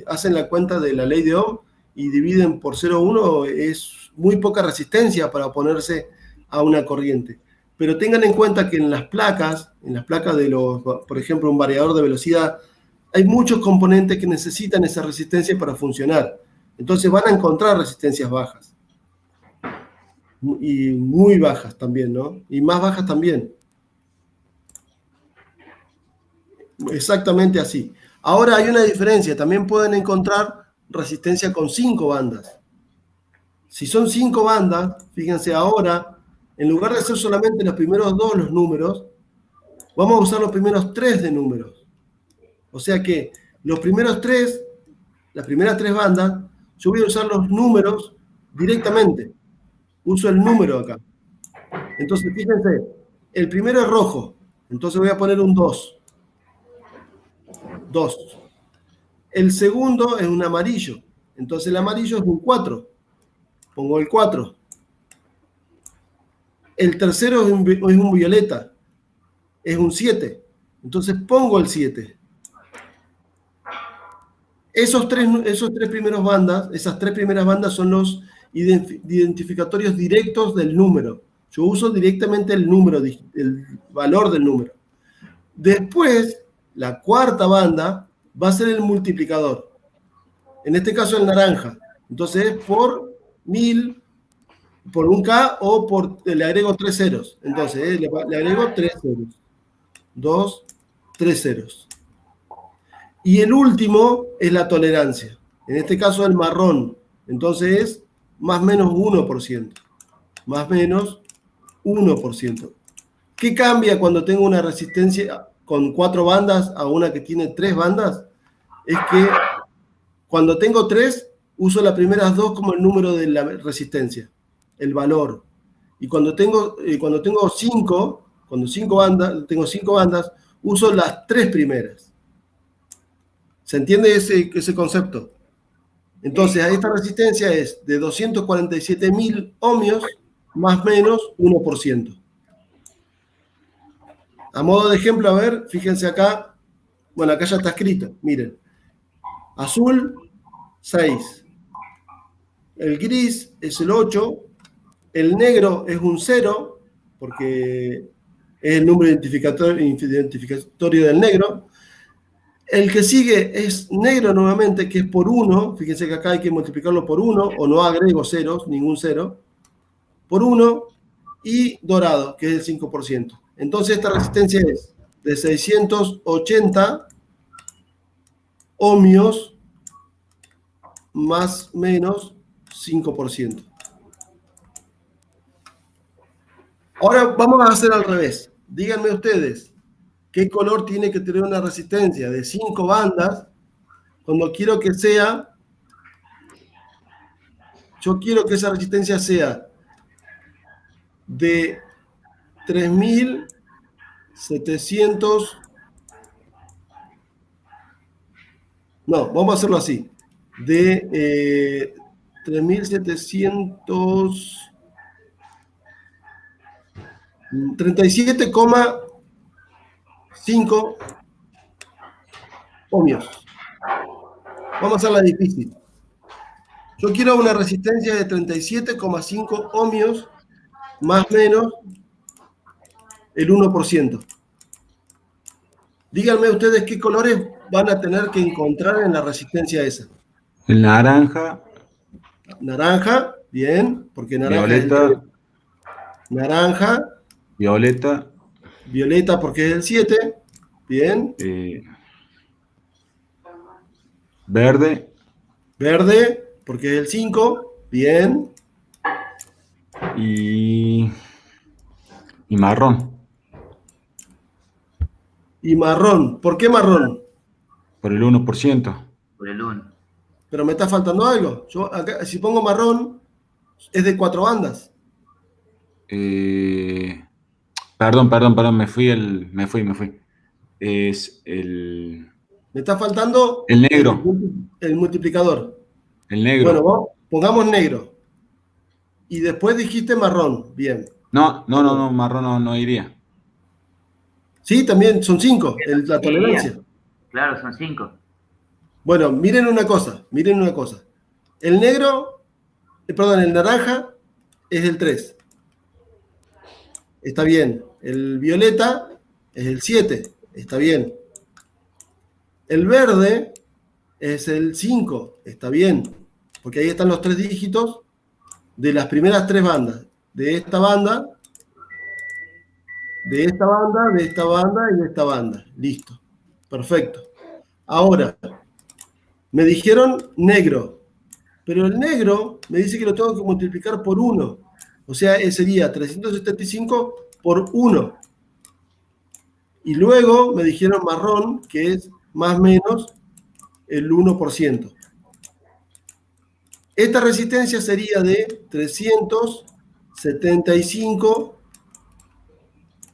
hacen la cuenta de la ley de Ohm y dividen por 0,1, es muy poca resistencia para oponerse a una corriente. Pero tengan en cuenta que en las placas de los, por ejemplo, un variador de velocidad, hay muchos componentes que necesitan esa resistencia para funcionar. Entonces van a encontrar resistencias bajas. Y muy bajas también, ¿no? Y más bajas también. Exactamente así. Ahora hay una diferencia, también pueden encontrar resistencia con 5 bandas. Si son 5 bandas, fíjense ahora, en lugar de hacer solamente los primeros 2 los números, vamos a usar los primeros 3 de números. O sea que los primeros 3, las primeras 3 bandas, yo voy a usar los números directamente. Uso el número acá. Entonces, fíjense, el primero es rojo, entonces voy a poner un 2. 2. El segundo es un amarillo, entonces el amarillo es un 4. Pongo el 4. El tercero es un violeta, es un 7. Entonces pongo el 7. Esos tres primeros bandas, esas 3 primeras bandas son los identificatorios directos del número. Yo uso directamente el número, el valor del número. Después, la cuarta banda va a ser el multiplicador. En este caso el naranja. Entonces es por 1000, por un K o le agrego 3 ceros. Entonces le agrego 3 ceros. 2, 3 ceros. Y el último es la tolerancia. En este caso el marrón. Entonces es más o menos 1%. Más o menos 1%. ¿Qué cambia cuando tengo una resistencia con 4 bandas a una que tiene 3 bandas? Es que cuando tengo 3, uso las primeras 2 como el número de la resistencia, el valor. Y cuando tengo 5, tengo 5 bandas, uso las 3 primeras. ¿Se entiende ese concepto? Entonces, esta resistencia es de 247.000 ohmios más o menos 1%. A modo de ejemplo, a ver, fíjense acá. Bueno, acá ya está escrito. Miren. Azul, 6. El gris es el 8. El negro es un 0, porque es el número identificatorio del negro. El que sigue es negro nuevamente, que es por 1. Fíjense que acá hay que multiplicarlo por 1, o no agrego ceros, ningún 0. Por 1. Y dorado, que es el 5%. Entonces esta resistencia es de 680 ohmios más menos 5%. Ahora vamos a hacer al revés. Díganme ustedes, ¿qué color tiene que tener una resistencia de 5 bandas cuando quiero que sea? Yo quiero que esa resistencia sea de 3700. No, vamos a hacerlo así. De 37,5 ohmios. Vamos a hacerla difícil. Yo quiero una resistencia de 37,5 ohmios más o menos el 1%. Díganme ustedes qué colores van a tener que encontrar en la resistencia esa. El naranja. Naranja, bien, porque naranja Violeta. es el 3. Naranja. Violeta. Violeta porque es el 7. Bien. Verde. Verde porque es el 5. Bien. Y marrón. Y marrón. ¿Por qué marrón? Por el 1%. Por el 1. Pero me está faltando algo. Yo acá, si pongo marrón, es de 4 bandas. Perdón, me fui. es el Me está faltando negro. el multiplicador. El negro. Bueno, pongamos negro. Y después dijiste marrón. Bien. No, marrón no iría. Sí, también son 5, la tolerancia. Claro, son 5. Bueno, miren una cosa. El negro, perdón, el naranja es el 3. Está bien. El violeta es el 7. Está bien. El verde es el 5. Está bien. Porque ahí están los 3 dígitos de las primeras 3 bandas. De esta banda, de esta banda, de esta banda y de esta banda. Listo. Perfecto. Ahora, me dijeron negro. Pero el negro me dice que lo tengo que multiplicar por 1. O sea, sería 375 por 1. Y luego me dijeron marrón, que es más o menos el 1%. Esta resistencia sería de 375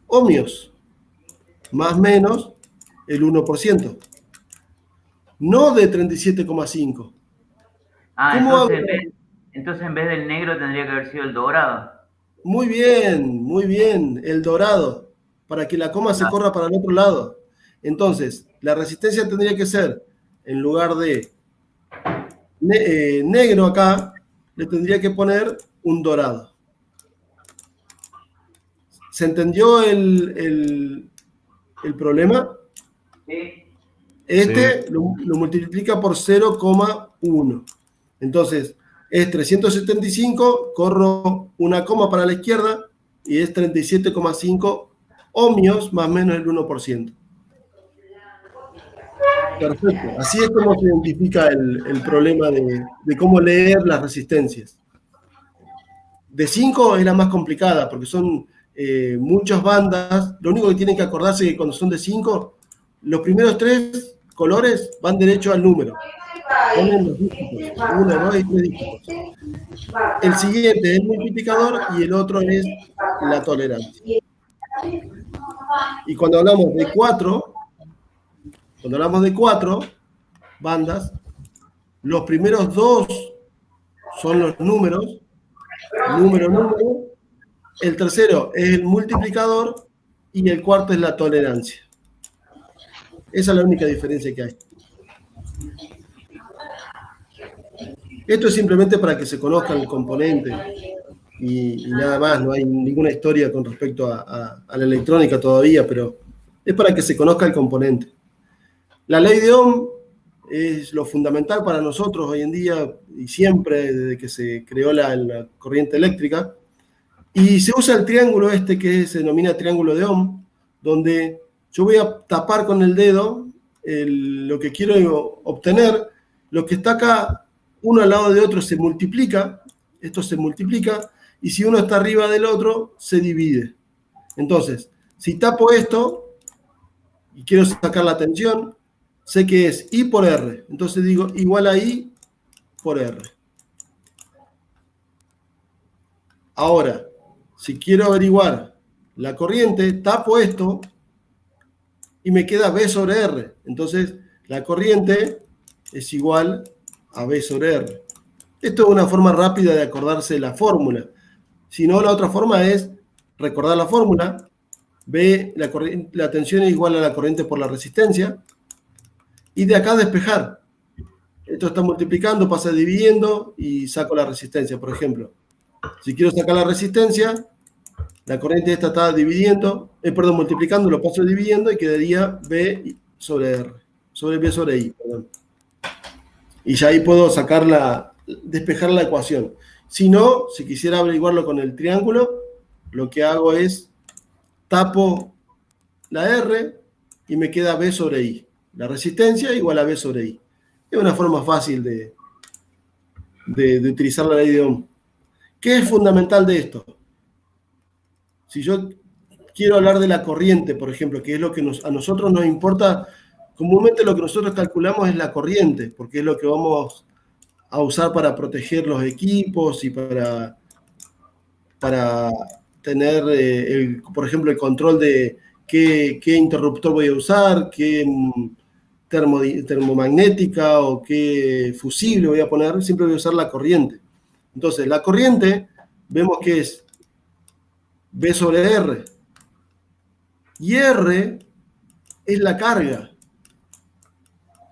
ohmios, más o menos el 1%. No de 37,5. Entonces en vez del negro tendría que haber sido el dorado. Muy bien, el dorado, para que la coma se corra para el otro lado. Entonces, la resistencia tendría que ser, en lugar de negro acá, le tendría que poner un dorado. ¿Se entendió el problema? Sí. Este lo multiplica por 0,1. Entonces, es 375, corro una coma para la izquierda y es 37,5 ohmios, más o menos el 1%. Perfecto. Así es como se identifica el problema de cómo leer las resistencias. De 5 es la más complicada, porque son muchas bandas. Lo único que tienen que acordarse es que cuando son de 5, los primeros 3 colores van derecho al número. Ponen los dígitos, 1, 2 y 3 dígitos. El siguiente es el multiplicador y el otro es la tolerancia. Y cuando hablamos de 4 bandas, los primeros 2 son los números, número. El tercero es el multiplicador y el cuarto es la tolerancia. Esa es la única diferencia que hay. Esto es simplemente para que se conozca el componente y nada más, no hay ninguna historia con respecto a la electrónica todavía, pero es para que se conozca el componente. La ley de Ohm es lo fundamental para nosotros hoy en día y siempre desde que se creó la corriente eléctrica, y se usa el triángulo este que se denomina triángulo de Ohm, donde yo voy a tapar con el dedo lo que quiero obtener, lo que está acá uno al lado de otro se multiplica, esto se multiplica, y si uno está arriba del otro, se divide. Entonces, si tapo esto y quiero sacar la tensión, sé que es I por R. Entonces digo igual a I por R. Ahora, si quiero averiguar la corriente, tapo esto y me queda B sobre R. Entonces, la corriente es igual a B sobre R. Esto es una forma rápida de acordarse de la fórmula. Si no, la otra forma es recordar la fórmula. B, la tensión es igual a la corriente por la resistencia. Y de acá despejar. Esto está multiplicando, pasa dividiendo y saco la resistencia, por ejemplo. Si quiero sacar la resistencia, la corriente esta está multiplicando, lo paso dividiendo y quedaría B sobre R. Sobre B sobre I, perdón. Y ya ahí puedo despejar la ecuación. Si no, si quisiera averiguarlo con el triángulo, lo que hago es tapo la R y me queda B sobre I. La resistencia igual a B sobre I. Es una forma fácil de utilizar la ley de Ohm. ¿Qué es fundamental de esto? Si yo quiero hablar de la corriente, por ejemplo, que es lo que a nosotros nos importa, comúnmente lo que nosotros calculamos es la corriente, porque es lo que vamos a usar para proteger los equipos y para tener, por ejemplo, el control de qué interruptor voy a usar, qué termomagnética o qué fusible voy a poner, siempre voy a usar la corriente. Entonces, la corriente, vemos que es V sobre R. Y R es la carga.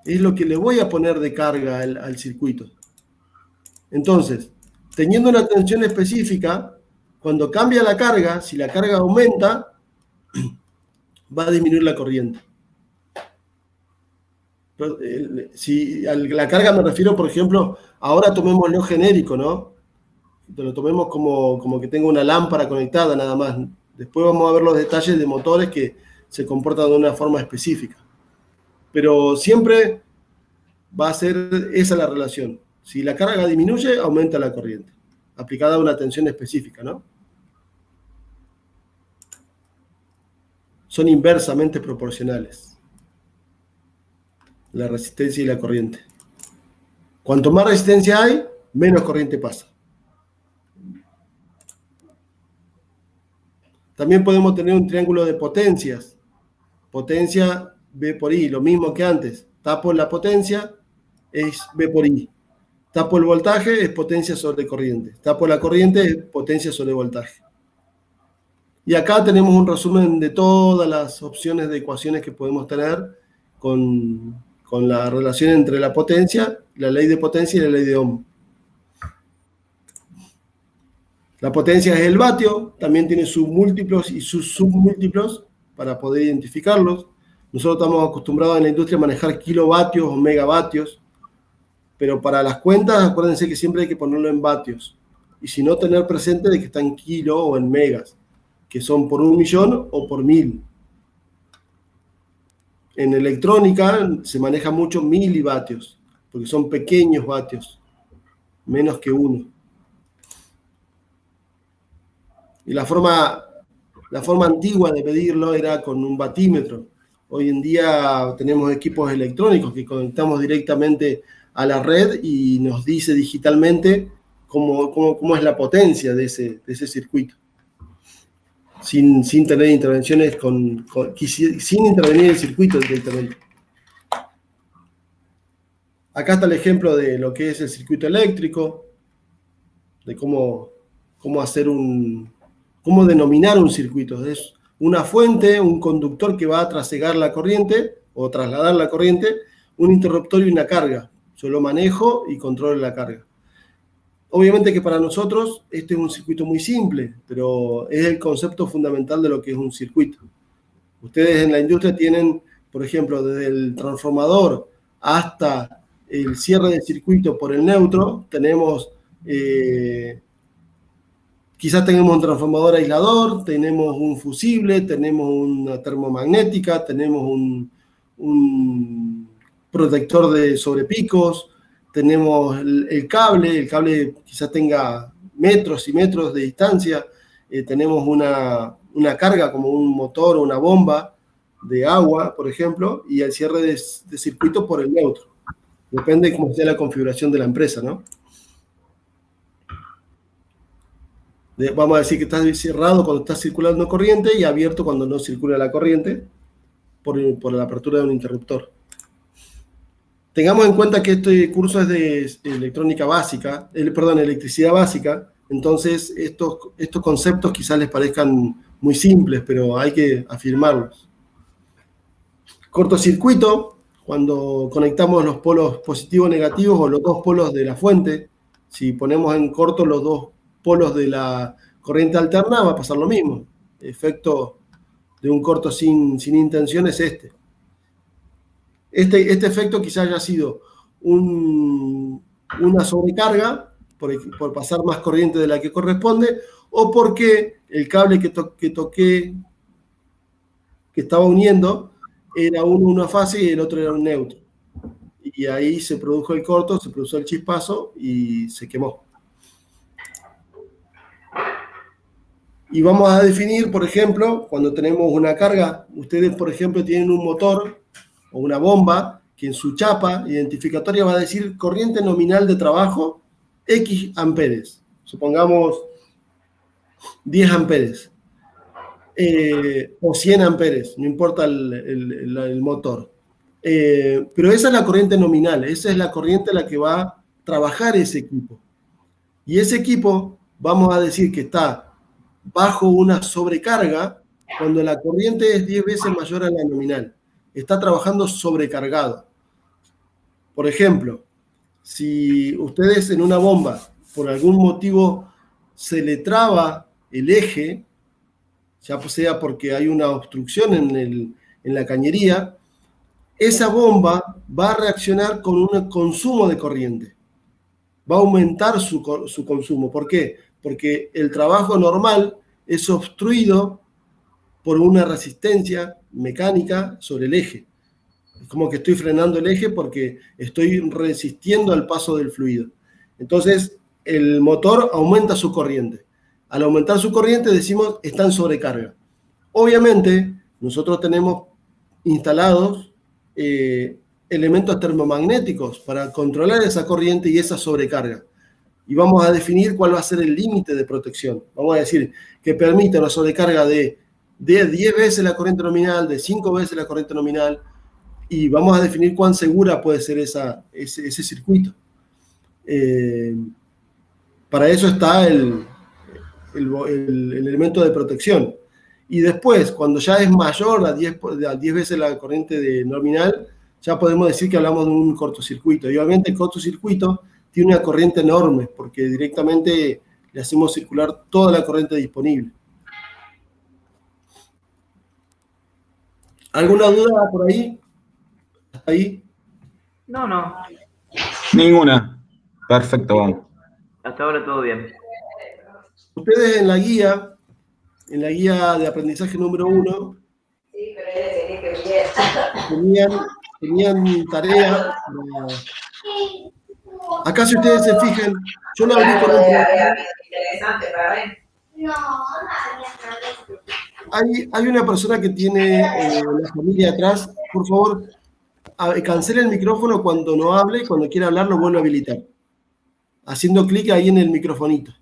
Es lo que le voy a poner de carga al circuito. Entonces, teniendo una tensión específica, cuando cambia la carga, si la carga aumenta, va a disminuir la corriente. Si a la carga me refiero, por ejemplo, ahora tomemos lo genérico, ¿no? Lo tomemos como que tengo una lámpara conectada nada más. Después vamos a ver los detalles de motores que se comportan de una forma específica. Pero siempre va a ser esa la relación. Si la carga disminuye, aumenta la corriente, aplicada a una tensión específica, ¿no? Son inversamente proporcionales, la resistencia y la corriente. Cuanto más resistencia hay, menos corriente pasa. También podemos tener un triángulo de potencias. Potencia V por I, lo mismo que antes. Tapo la potencia, es V por I. Tapo el voltaje, es potencia sobre corriente. Tapo la corriente, es potencia sobre voltaje. Y acá tenemos un resumen de todas las opciones de ecuaciones que podemos tener con la relación entre la potencia, la ley de potencia y la ley de Ohm. La potencia es el vatio, también tiene sus múltiplos y sus submúltiplos para poder identificarlos. Nosotros estamos acostumbrados en la industria a manejar kilovatios o megavatios, pero para las cuentas acuérdense que siempre hay que ponerlo en vatios. Y si no, tener presente de que está en kilo o en megas, que son por 1.000.000 o por 1.000. En electrónica se maneja mucho milivatios, porque son pequeños vatios, menos que 1. Y la forma antigua de medirlo era con un batímetro. Hoy en día tenemos equipos electrónicos que conectamos directamente a la red y nos dice digitalmente cómo es la potencia de ese circuito. Sin tener intervenciones, sin intervenir el circuito directamente. Acá está el ejemplo de lo que es el circuito eléctrico, de cómo denominar un circuito. Es una fuente, un conductor que va a trasegar la corriente o trasladar la corriente, un interruptor y una carga. Yo lo manejo y controlo la carga. Obviamente que para nosotros este es un circuito muy simple, pero es el concepto fundamental de lo que es un circuito. Ustedes en la industria tienen, por ejemplo, desde el transformador hasta el cierre del circuito por el neutro, tenemos... Quizás tenemos un transformador aislador, tenemos un fusible, tenemos una termomagnética, tenemos un protector de sobrepicos, tenemos el cable quizás tenga metros y metros de distancia, tenemos una carga como un motor o una bomba de agua, por ejemplo, y el cierre de circuito por el neutro. Depende de cómo sea la configuración de la empresa, ¿no? Vamos a decir que está cerrado cuando está circulando corriente y abierto cuando no circula la corriente por la apertura de un interruptor. Tengamos en cuenta que este curso es de electrónica básica, electricidad básica, entonces estos conceptos quizás les parezcan muy simples, pero hay que afirmarlos. Cortocircuito, cuando conectamos los polos positivos negativos o los dos polos de la fuente, si ponemos en corto los dos polos de la corriente alterna, va a pasar lo mismo. El efecto de un corto sin intención es este. Este efecto quizás haya sido una sobrecarga por pasar más corriente de la que corresponde, o porque el cable que toqué, que estaba uniendo, era una fase y el otro era un neutro. Y ahí se produjo el corto, se produjo el chispazo y se quemó. Y vamos a definir, por ejemplo, cuando tenemos una carga, ustedes, por ejemplo, tienen un motor o una bomba que en su chapa identificatoria va a decir corriente nominal de trabajo X amperes. Supongamos 10 amperes. o 100 amperes, no importa el motor. Pero esa es la corriente nominal, esa es la corriente a la que va a trabajar ese equipo. Y ese equipo, vamos a decir que está bajo una sobrecarga cuando la corriente es 10 veces mayor a la nominal. Está trabajando sobrecargado. Por ejemplo, si ustedes en una bomba, por algún motivo, se le traba el eje, ya sea porque hay una obstrucción en la cañería, esa bomba va a reaccionar con un consumo de corriente. Va a aumentar su consumo. ¿Por qué? Porque el trabajo normal es obstruido por una resistencia mecánica sobre el eje. Es como que estoy frenando el eje porque estoy resistiendo al paso del fluido. Entonces, el motor aumenta su corriente. Al aumentar su corriente, decimos, está en sobrecarga. Obviamente, nosotros tenemos instalados elementos termomagnéticos para controlar esa corriente y esa sobrecarga. Y vamos a definir cuál va a ser el límite de protección. Vamos a decir que permite una sobrecarga de 10 veces la corriente nominal, de 5 veces la corriente nominal, y vamos a definir cuán segura puede ser ese circuito. Para eso está el elemento de protección. Y después, cuando ya es mayor a 10 veces la corriente nominal, ya podemos decir que hablamos de un cortocircuito. Y obviamente el cortocircuito tiene una corriente enorme, porque directamente le hacemos circular toda la corriente disponible. ¿Alguna duda por ahí? ¿Hasta ahí? No. Ninguna. Perfecto, vamos. Hasta ahora todo bien. Ustedes en la guía de aprendizaje número 1, tenían tarea. Acá, si ustedes se fijan, yo lo abrí con un interesante para ver. Hay una persona que tiene la familia atrás. Por favor, cancele el micrófono cuando no hable y cuando quiera hablar lo vuelve a habilitar. Haciendo clic ahí en el microfonito.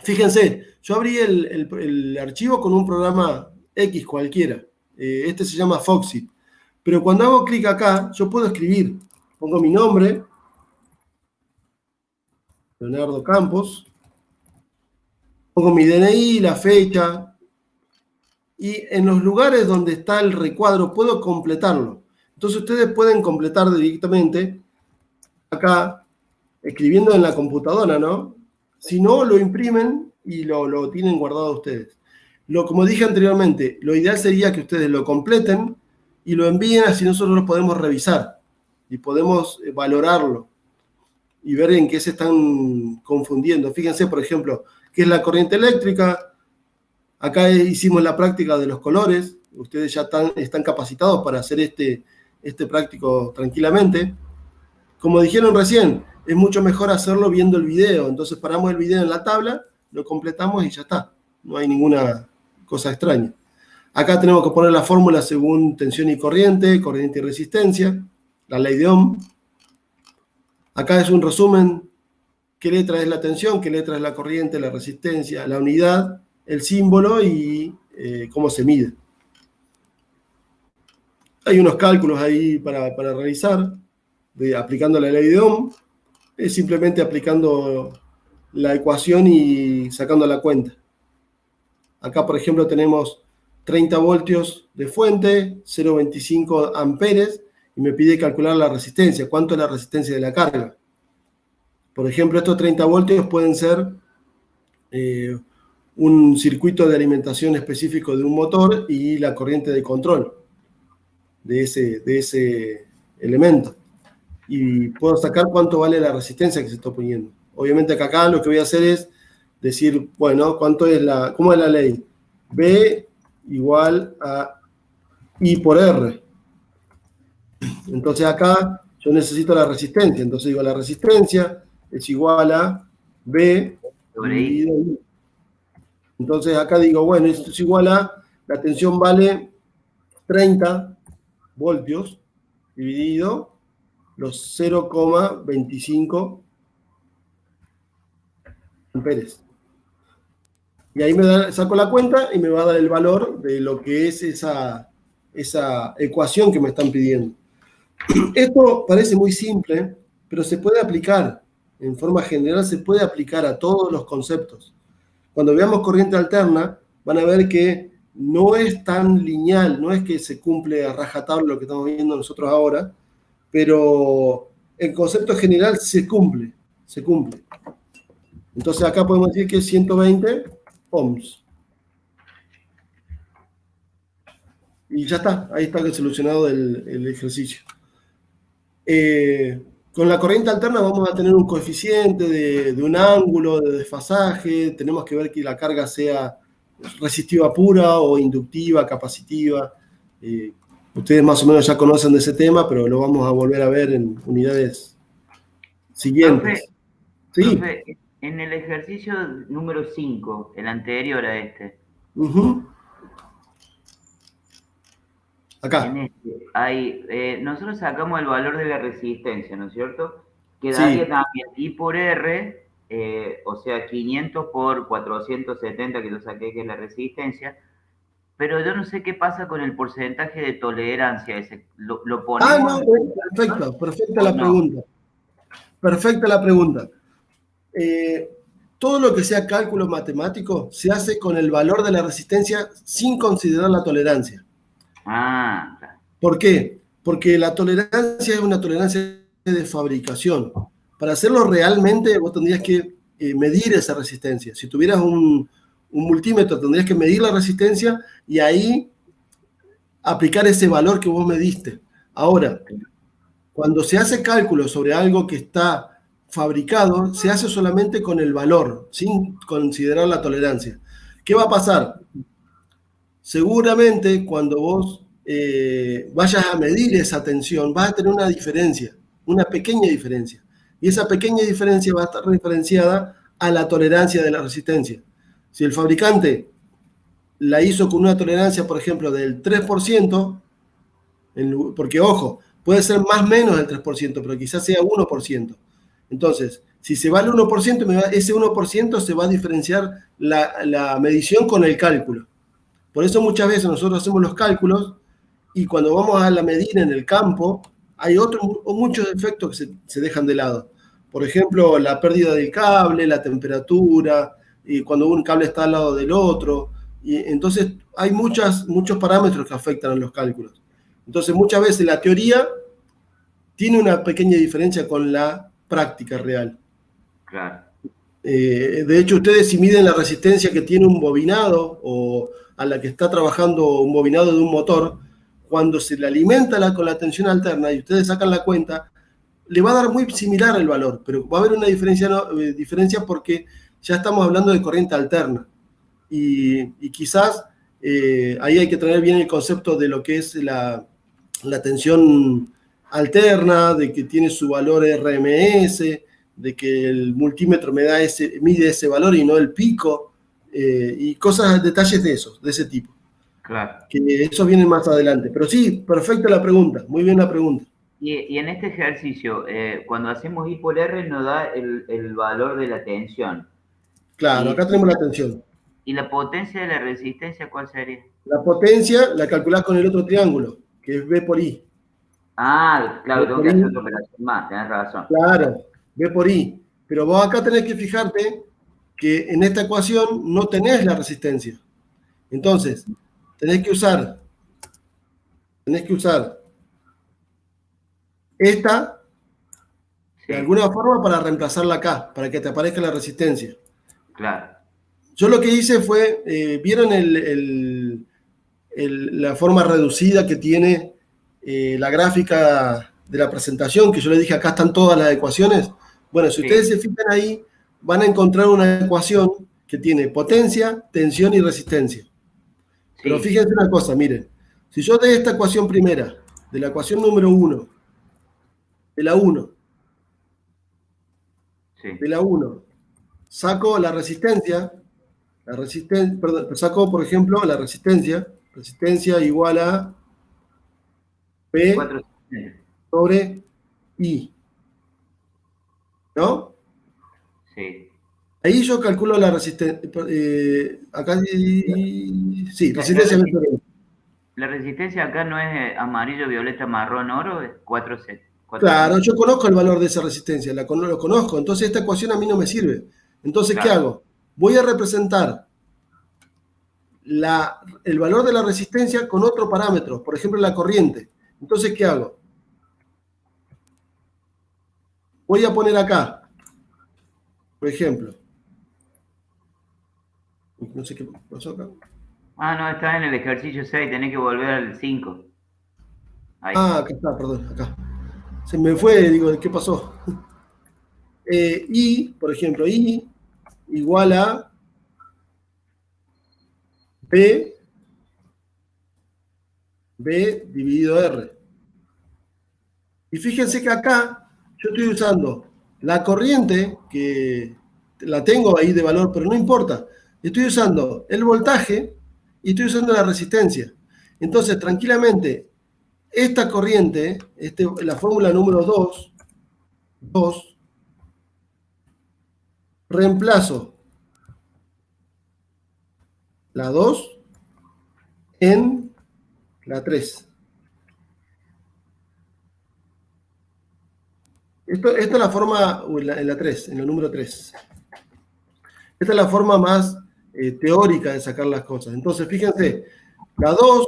Fíjense, yo abrí el archivo con un programa X cualquiera. Este se llama Foxit. Pero cuando hago clic acá, yo puedo escribir. Pongo mi nombre, Leonardo Campos. Pongo mi DNI, la fecha. Y en los lugares donde está el recuadro puedo completarlo. Entonces ustedes pueden completar directamente acá, escribiendo en la computadora, ¿no? Si no, lo imprimen y lo tienen guardado ustedes. Como dije anteriormente, lo ideal sería que ustedes lo completen y lo envíen, así nosotros lo podemos revisar y podemos valorarlo y ver en qué se están confundiendo. Fíjense, por ejemplo, qué es la corriente eléctrica. Acá hicimos la práctica de los colores. Ustedes ya están capacitados para hacer este práctico tranquilamente. Como dijeron recién, es mucho mejor hacerlo viendo el video. Entonces paramos el video en la tabla, lo completamos y ya está. No hay ninguna cosa extraña. Acá tenemos que poner la fórmula según tensión y corriente y resistencia, la ley de Ohm. Acá es un resumen: qué letra es la tensión, qué letra es la corriente, la resistencia, la unidad, el símbolo y cómo se mide. Hay unos cálculos ahí para realizar, aplicando la ley de Ohm. Es simplemente aplicando la ecuación y sacando la cuenta. Acá, por ejemplo, tenemos 30 voltios de fuente, 0,25 amperes, y me pide calcular la resistencia. ¿Cuánto es la resistencia de la carga? Por ejemplo, estos 30 voltios pueden ser un circuito de alimentación específico de un motor y la corriente de control de ese elemento. Y puedo sacar cuánto vale la resistencia que se está poniendo. Obviamente acá lo que voy a hacer es decir, bueno, ¿cómo es la ley? B igual a I por R. Entonces acá yo necesito la resistencia. Entonces digo, la resistencia es igual a B dividido I. Entonces acá digo, bueno, esto es igual a, la tensión vale 30 voltios dividido los 0,25 amperes. Y ahí saco la cuenta y me va a dar el valor de lo que es esa ecuación que me están pidiendo. Esto parece muy simple, pero se puede aplicar. En forma general se puede aplicar a todos los conceptos. Cuando veamos corriente alterna, van a ver que no es tan lineal, no es que se cumple a rajatabla lo que estamos viendo nosotros ahora, pero en concepto general se cumple, se cumple. Entonces acá podemos decir que es 120 ohms. Y ya está, ahí está solucionado el ejercicio. Con la corriente alterna vamos a tener un coeficiente de un ángulo de desfasaje, tenemos que ver que la carga sea resistiva pura o inductiva, capacitiva. Ustedes más o menos ya conocen de ese tema, pero lo vamos a volver a ver en unidades siguientes. Sí. Profe, en el ejercicio número 5, el anterior a este, Acá. en este hay, nosotros sacamos el valor de la resistencia, ¿no es cierto? Quedaría Sí. también I por R, o sea, 500 por 470 que yo saqué, que es la resistencia, pero yo no sé qué pasa con el porcentaje de tolerancia ese. ¿Lo ponemos? No, perfecta ¿O la no? pregunta. Perfecta la pregunta. Todo lo que sea cálculo matemático se hace con el valor de la resistencia sin considerar la tolerancia. Ah, claro. ¿Por qué? Porque la tolerancia es una tolerancia de fabricación. Para hacerlo realmente, vos tendrías que medir esa resistencia. Si tuvieras un multímetro, tendrías que medir la resistencia y ahí aplicar ese valor que vos mediste. Ahora, cuando se hace cálculo sobre algo que está fabricado, se hace solamente con el valor, sin considerar la tolerancia. ¿Qué va a pasar? Seguramente cuando vos vayas a medir esa tensión, vas a tener una diferencia, una pequeña diferencia. Y esa pequeña diferencia va a estar referenciada a la tolerancia de la resistencia. Si el fabricante la hizo con una tolerancia, por ejemplo, del 3%, porque ojo, puede ser más o menos del 3%, pero quizás sea 1%. Entonces, si se va al 1%, ese 1% se va a diferenciar la medición con el cálculo. Por eso muchas veces nosotros hacemos los cálculos y cuando vamos a la medida en el campo, hay muchos efectos que se dejan de lado. Por ejemplo, la pérdida del cable, la temperatura, y cuando un cable está al lado del otro. Y entonces hay muchos parámetros que afectan a los cálculos. Entonces muchas veces la teoría tiene una pequeña diferencia con la práctica real. Claro. De hecho, ustedes si miden la resistencia que tiene un bobinado o a la que está trabajando un bobinado de un motor, cuando se le alimenta con la tensión alterna y ustedes sacan la cuenta, le va a dar muy similar el valor, pero va a haber una diferencia porque ya estamos hablando de corriente alterna. Y quizás ahí hay que tener bien el concepto de lo que es la tensión alterna, de que tiene su valor RMS, de que el multímetro mide ese valor y no el pico, y detalles de ese tipo. Claro. Que eso viene más adelante. Pero sí, perfecta la pregunta, muy bien la pregunta. Y en este ejercicio, cuando hacemos I por R nos da el valor de la tensión. Claro, acá tenemos la tensión. ¿Y la potencia de la resistencia cuál sería? La potencia la calculás con el otro triángulo, que es V por I. Ah, claro, V tengo por que I. hacer otra operación más, tenés razón. Claro, V por I. Pero vos acá tenés que fijarte que en esta ecuación no tenés la resistencia. Entonces, tenés que usar esta Sí, de alguna forma para reemplazarla acá, para que te aparezca la resistencia. claro. Yo lo que hice fue, ¿vieron la forma reducida que tiene la gráfica de la presentación? Que yo les dije, acá están todas las ecuaciones. Bueno, si Sí. ustedes se fijan ahí, van a encontrar una ecuación que tiene potencia, tensión y resistencia. Sí. Pero fíjense una cosa, miren. Si yo de esta ecuación primera, de la ecuación número 1, de la 1, Sí. de la 1, saco la resistencia, perdón, saco, por ejemplo, la resistencia igual a P 460. sobre I. ¿No? Sí. Ahí yo calculo la resistencia. Acá sí, resistencia. La resistencia acá no es amarillo, violeta, marrón, oro, es 4 set. Claro, yo conozco el valor de esa resistencia, lo conozco, entonces esta ecuación a mí no me sirve. Entonces, ¿qué hago? Voy a representar el valor de la resistencia con otro parámetro, por ejemplo, la corriente. Entonces, ¿qué hago? Voy a poner acá, por ejemplo. No sé qué pasó acá. No, está en el ejercicio 6, tenés que volver al 5. Ahí. Acá está, perdón, acá. Se me fue, digo, ¿qué pasó? I, por ejemplo, I igual a B dividido R. Y fíjense que acá yo estoy usando la corriente, que la tengo ahí de valor, pero no importa. Estoy usando el voltaje y estoy usando la resistencia. Entonces, tranquilamente, esta corriente, la fórmula número 2, reemplazo la 2 en la 3. Esta es la forma, en la 3, en el número 3. Esta es la forma más teórica de sacar las cosas. Entonces, fíjense, la 2,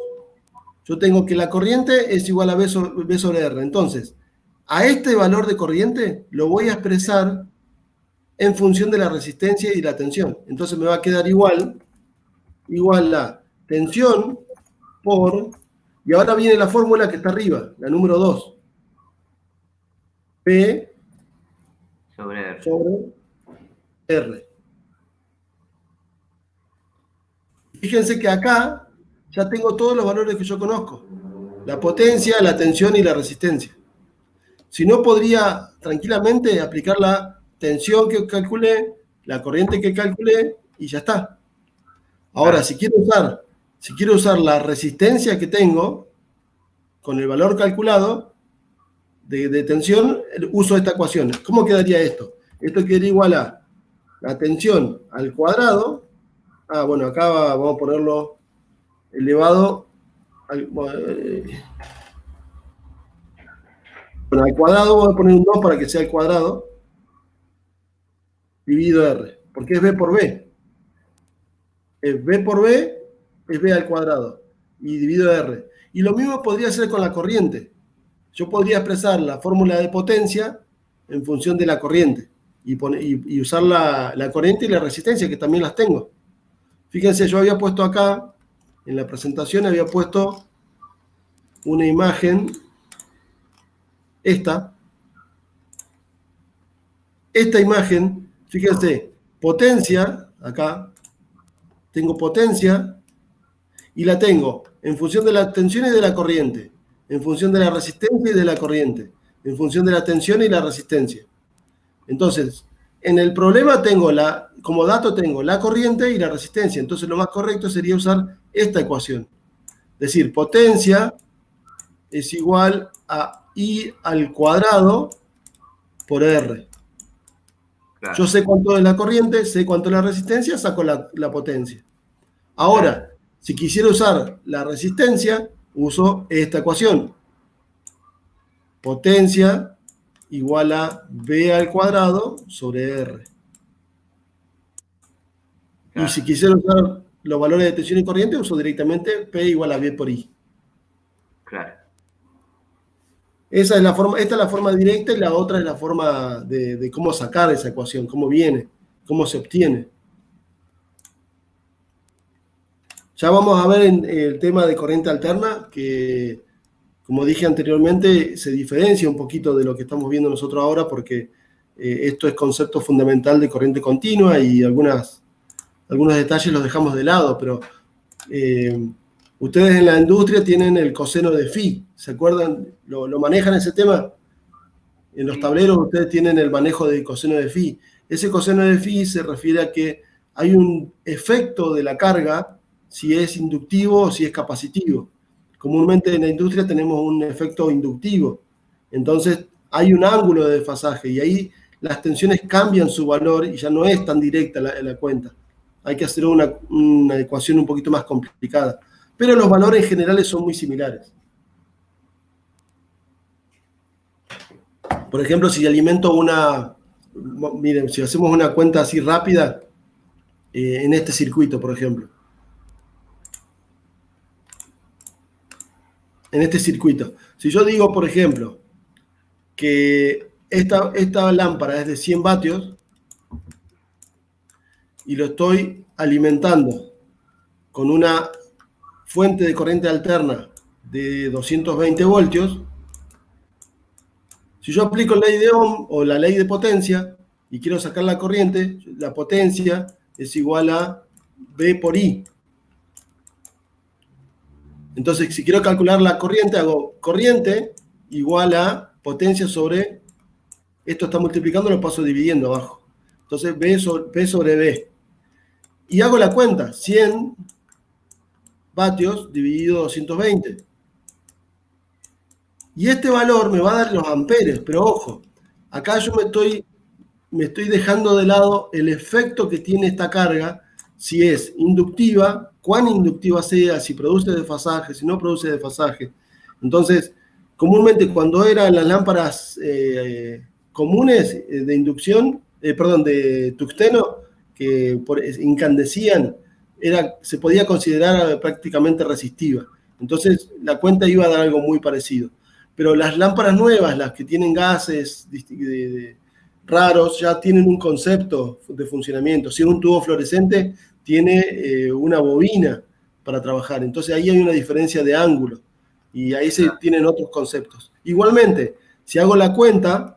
yo tengo que la corriente es igual a B sobre R. Entonces, a este valor de corriente lo voy a expresar en función de la resistencia y la tensión. Entonces me va a quedar igual la tensión por, y ahora viene la fórmula que está arriba, la número 2. P sobre R. Fíjense que acá ya tengo todos los valores que yo conozco. La potencia, la tensión y la resistencia. Si no, podría tranquilamente aplicar la tensión que calculé, la corriente que calculé y ya está. Ahora, si quiero usar la resistencia que tengo con el valor calculado de tensión, uso esta ecuación. ¿Cómo quedaría esto? Esto quedaría igual a la tensión al cuadrado. Bueno, acá vamos a ponerlo elevado al cuadrado, voy a poner un 2 para que sea el cuadrado, dividido R, porque es B por B. Es B por B, es B al cuadrado, y dividido R. Y lo mismo podría hacer con la corriente. Yo podría expresar la fórmula de potencia en función de la corriente, y usar la corriente y la resistencia, que también las tengo. Fíjense, yo había puesto acá, en la presentación había puesto una imagen, esta imagen, fíjense, potencia, acá, tengo potencia, y la tengo en función de la tensión y de la corriente, en función de la resistencia y de la corriente, en función de la tensión y la resistencia. Entonces, en el problema como dato tengo la corriente y la resistencia, entonces lo más correcto sería usar esta ecuación. Es decir, potencia es igual a I al cuadrado por R. Claro. Yo sé cuánto es la corriente, sé cuánto es la resistencia, saco la potencia. Ahora, si quisiera usar la resistencia, uso esta ecuación. Potencia igual a B al cuadrado sobre R. Claro. Y si quisiera usar los valores de tensión y corriente, uso directamente P igual a B por I. Claro. Esta es la forma directa, y la otra es la forma de cómo sacar esa ecuación, cómo viene, cómo se obtiene. Ya vamos a ver en el tema de corriente alterna, que, como dije anteriormente, se diferencia un poquito de lo que estamos viendo nosotros ahora, porque esto es concepto fundamental de corriente continua, y algunos detalles los dejamos de lado, pero ustedes en la industria tienen el coseno de phi, ¿se acuerdan? ¿Lo manejan ese tema? En los tableros ustedes tienen el manejo del coseno de phi. Ese coseno de phi se refiere a que hay un efecto de la carga, si es inductivo o si es capacitivo. Comúnmente en la industria tenemos un efecto inductivo. Entonces hay un ángulo de desfasaje, y ahí las tensiones cambian su valor y ya no es tan directa la cuenta. Hay que hacer una ecuación un poquito más complicada. Pero los valores generales son muy similares. Por ejemplo, si alimento miren, si hacemos una cuenta así rápida, en este circuito, por ejemplo. En este circuito. Si yo digo, por ejemplo, que esta lámpara es de 100 vatios y lo estoy alimentando con una fuente de corriente alterna de 220 voltios, si yo aplico la ley de Ohm o la ley de potencia y quiero sacar la corriente, la potencia es igual a V por I. Entonces, si quiero calcular la corriente, hago corriente igual a potencia sobre, esto está multiplicando, lo paso dividiendo abajo. Entonces, P sobre V. Y hago la cuenta, 100 vatios dividido 220. Y este valor me va a dar los amperes, pero ojo, acá yo me estoy dejando de lado el efecto que tiene esta carga, si es inductiva, cuán inductiva sea, si produce desfasaje, si no produce desfasaje. Entonces, comúnmente cuando eran las lámparas comunes de inducción, de tungsteno, que incandescían, se podía considerar prácticamente resistiva. Entonces, la cuenta iba a dar algo muy parecido. Pero las lámparas nuevas, las que tienen gases raros, ya tienen un concepto de funcionamiento. Si es un tubo fluorescente, tiene una bobina para trabajar. Entonces ahí hay una diferencia de ángulo. Y ahí se tienen otros conceptos. Igualmente, si hago la cuenta,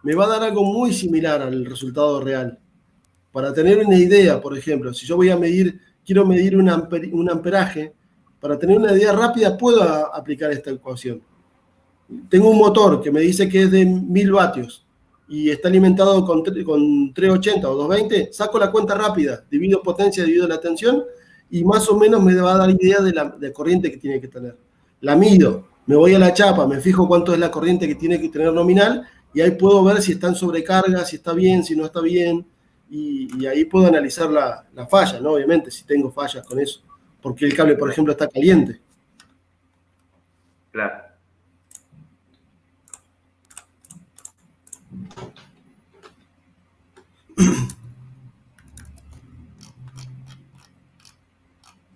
me va a dar algo muy similar al resultado real. Para tener una idea, por ejemplo, si yo quiero medir un amperaje, para tener una idea rápida puedo aplicar esta ecuación. Tengo un motor que me dice que es de 1000 vatios y está alimentado con 380 o 220, saco la cuenta rápida, divido potencia, divido la tensión y más o menos me va a dar idea de la corriente que tiene que tener. La mido, me voy a la chapa, me fijo cuánto es la corriente que tiene que tener nominal y ahí puedo ver si está en sobrecarga, si está bien, si no está bien y ahí puedo analizar la falla, ¿no? Obviamente, si tengo fallas con eso, porque el cable, por ejemplo, está caliente. Claro.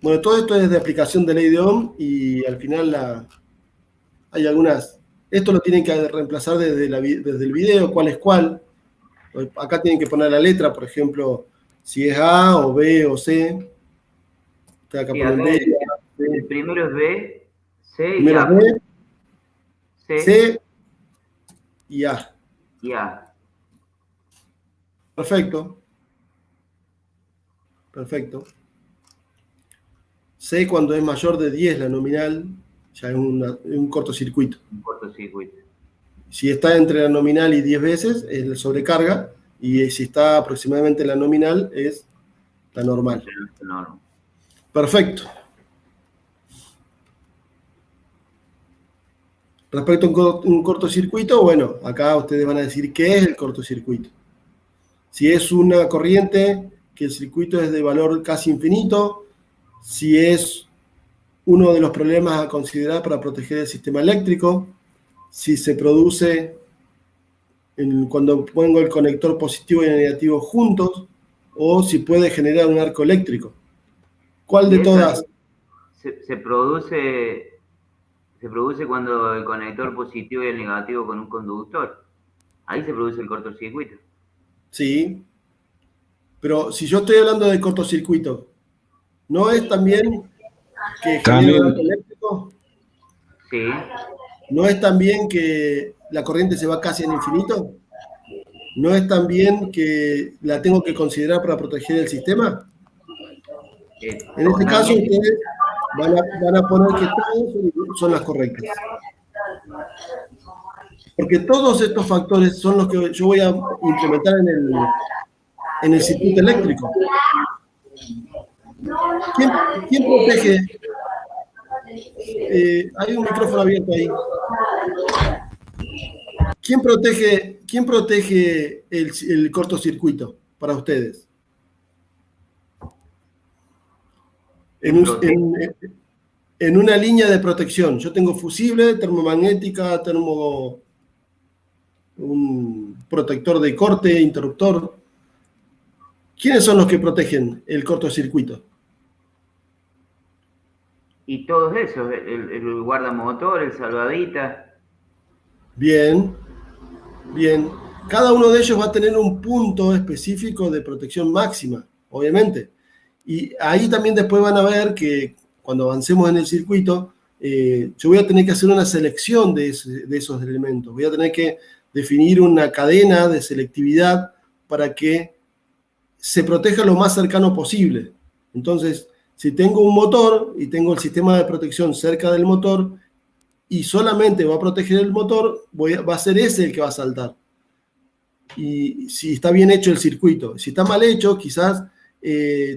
Bueno, todo esto es de aplicación de ley de Ohm y al final hay algunas. Esto lo tienen que reemplazar desde el video, cuál es cuál. Acá tienen que poner la letra, por ejemplo, si es A o B o C. Acá Sí, ponen acá B, el primero es B, C y primero A. B, C C y A. y A. Perfecto. Perfecto. C cuando es mayor de 10 la nominal, ya es un cortocircuito. Un cortocircuito. Si está entre la nominal y 10 veces, es la sobrecarga, y si está aproximadamente la nominal, es la normal. No. Perfecto. Respecto a un cortocircuito, bueno, acá ustedes van a decir qué es el cortocircuito. Si es una corriente, que el circuito es de valor casi infinito, si es uno de los problemas a considerar para proteger el sistema eléctrico, si se produce cuando pongo el conector positivo y el negativo juntos, o si puede generar un arco eléctrico. ¿Cuál de todas? Se produce cuando el conector positivo y el negativo con un conductor. Ahí se produce el cortocircuito. Sí. Pero si yo estoy hablando de cortocircuito, ¿no es también que genera un arco eléctrico? Sí. ¿No es también que la corriente se va casi al infinito? ¿No es también que la tengo que considerar para proteger el sistema? En este caso, ustedes van a poner que todas son las correctas. Porque todos estos factores son los que yo voy a implementar en el circuito eléctrico. ¿Quién protege? Hay un micrófono abierto ahí. quién protege el cortocircuito para ustedes? En una línea de protección. Yo tengo fusible, termomagnética, un protector de corte, interruptor. ¿Quiénes son los que protegen el cortocircuito? Y todos esos, el guardamotor, el salvavidas. Bien, bien. Cada uno de ellos va a tener un punto específico de protección máxima, obviamente. Y ahí también después van a ver que cuando avancemos en el circuito, yo voy a tener que hacer una selección de esos elementos. Voy a tener que definir una cadena de selectividad para que se proteja lo más cercano posible. Entonces, si tengo un motor y tengo el sistema de protección cerca del motor y solamente va a proteger el motor, va a ser ese el que va a saltar. Y si está bien hecho el circuito. Si está mal hecho, quizás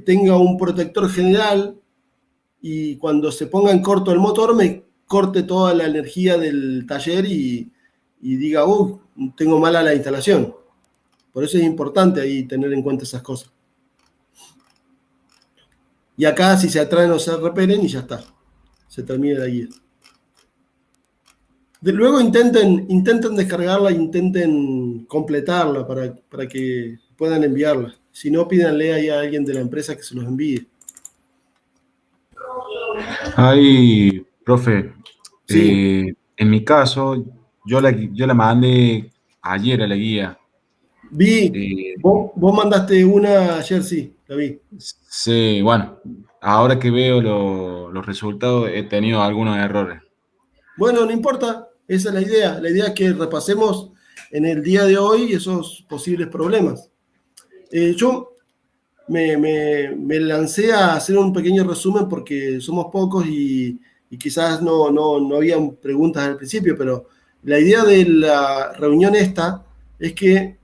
tenga un protector general y cuando se ponga en corto el motor me corte toda la energía del taller y diga, tengo mala la instalación. Por eso es importante ahí tener en cuenta esas cosas. Y acá si se atraen o se repelen y ya está. Se termina la guía. Luego intenten descargarla, intenten completarla para que puedan enviarla. Si no, pídanle ahí a alguien de la empresa que se los envíe. Ahí, profe, Sí. en mi caso, yo la mandé ayer a la guía. Vi, vos mandaste una ayer, sí, la vi. Sí, bueno, ahora que veo los resultados he tenido algunos errores. Bueno, no importa, esa es la idea. La idea es que repasemos en el día de hoy esos posibles problemas. Yo me lancé a hacer un pequeño resumen porque somos pocos y quizás no habían preguntas al principio, pero la idea de la reunión esta es que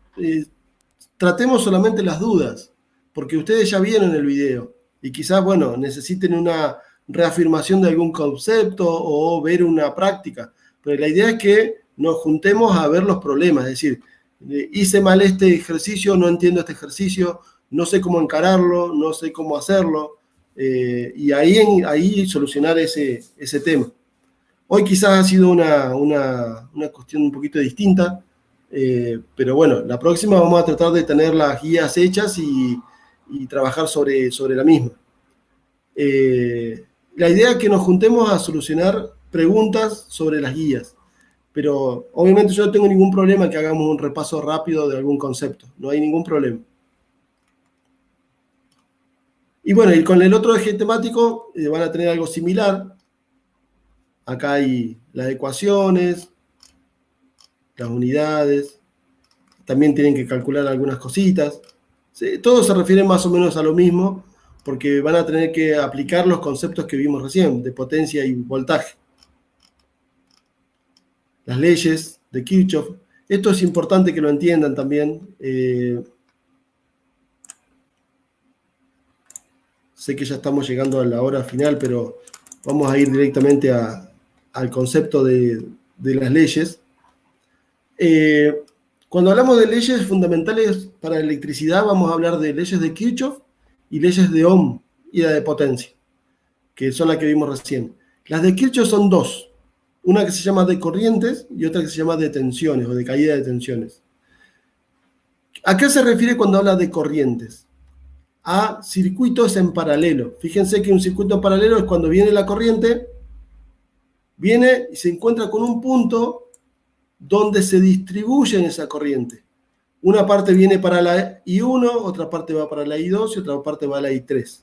tratemos solamente las dudas, porque ustedes ya vieron el video y quizás, bueno, necesiten una reafirmación de algún concepto o ver una práctica, pero la idea es que nos juntemos a ver los problemas, es decir, hice mal este ejercicio, no entiendo este ejercicio, no sé cómo encararlo, no sé cómo hacerlo, y ahí solucionar ese tema. Hoy quizás ha sido una cuestión un poquito distinta, pero bueno, la próxima vamos a tratar de tener las guías hechas y trabajar sobre la misma. La idea es que nos juntemos a solucionar preguntas sobre las guías, pero obviamente yo no tengo ningún problema que hagamos un repaso rápido de algún concepto, no hay ningún problema. Y bueno, y con el otro eje temático van a tener algo similar. Acá hay las ecuaciones, las unidades, también tienen que calcular algunas cositas. ¿Sí? Todo se refiere más o menos a lo mismo, porque van a tener que aplicar los conceptos que vimos recién, de potencia y voltaje. Las leyes de Kirchhoff. Esto es importante que lo entiendan también. Sé que ya estamos llegando a la hora final, pero vamos a ir directamente al concepto de las leyes. Cuando hablamos de leyes fundamentales para la electricidad, vamos a hablar de leyes de Kirchhoff y leyes de Ohm y la de potencia, que son las que vimos recién. Las de Kirchhoff son dos. Una que se llama de corrientes y otra que se llama de tensiones o de caída de tensiones. ¿A qué se refiere cuando habla de corrientes? A circuitos en paralelo. Fíjense que un circuito en paralelo es cuando viene la corriente, viene y se encuentra con un punto donde se distribuye en esa corriente. Una parte viene para la I1, otra parte va para la I2 y otra parte va a la I3.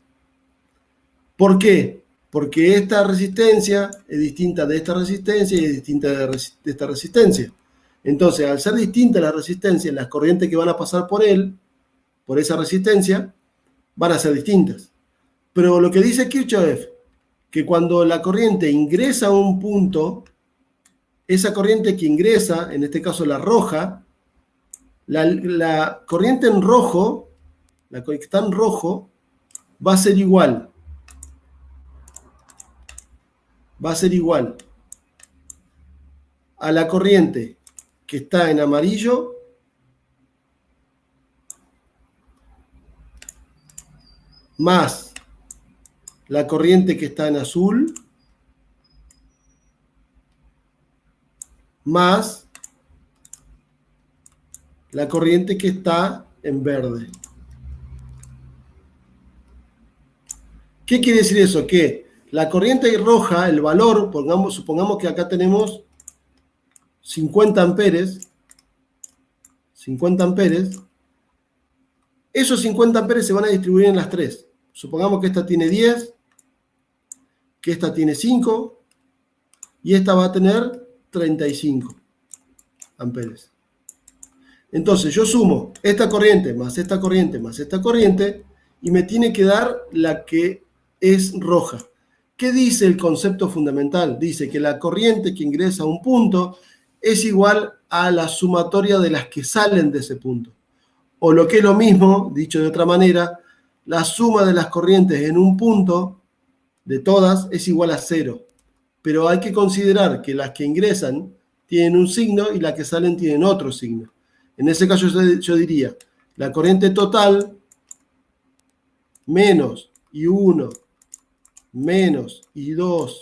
¿Por qué? Porque esta resistencia es distinta de esta resistencia y es distinta de esta resistencia. Entonces, al ser distinta la resistencia, las corrientes que van a pasar por esa resistencia, van a ser distintas. Pero lo que dice Kirchhoff es que cuando la corriente ingresa a un punto, esa corriente que ingresa, en este caso la roja, la corriente en rojo, la que está en rojo, va a ser igual. Va a ser igual a la corriente que está en amarillo más la corriente que está en azul más la corriente que está en verde. ¿Qué quiere decir eso? Que la corriente roja, el valor, supongamos que acá tenemos 50 amperes, esos 50 amperes se van a distribuir en las tres. Supongamos que esta tiene 10, que esta tiene 5, y esta va a tener 35 amperes. Entonces yo sumo esta corriente más esta corriente más esta corriente, y me tiene que dar la que es roja. ¿Qué dice el concepto fundamental? Dice que la corriente que ingresa a un punto es igual a la sumatoria de las que salen de ese punto. O lo que es lo mismo, dicho de otra manera, la suma de las corrientes en un punto, de todas, es igual a 0. Pero hay que considerar que las que ingresan tienen un signo y las que salen tienen otro signo. En ese caso yo diría, la corriente total menos I1 menos I2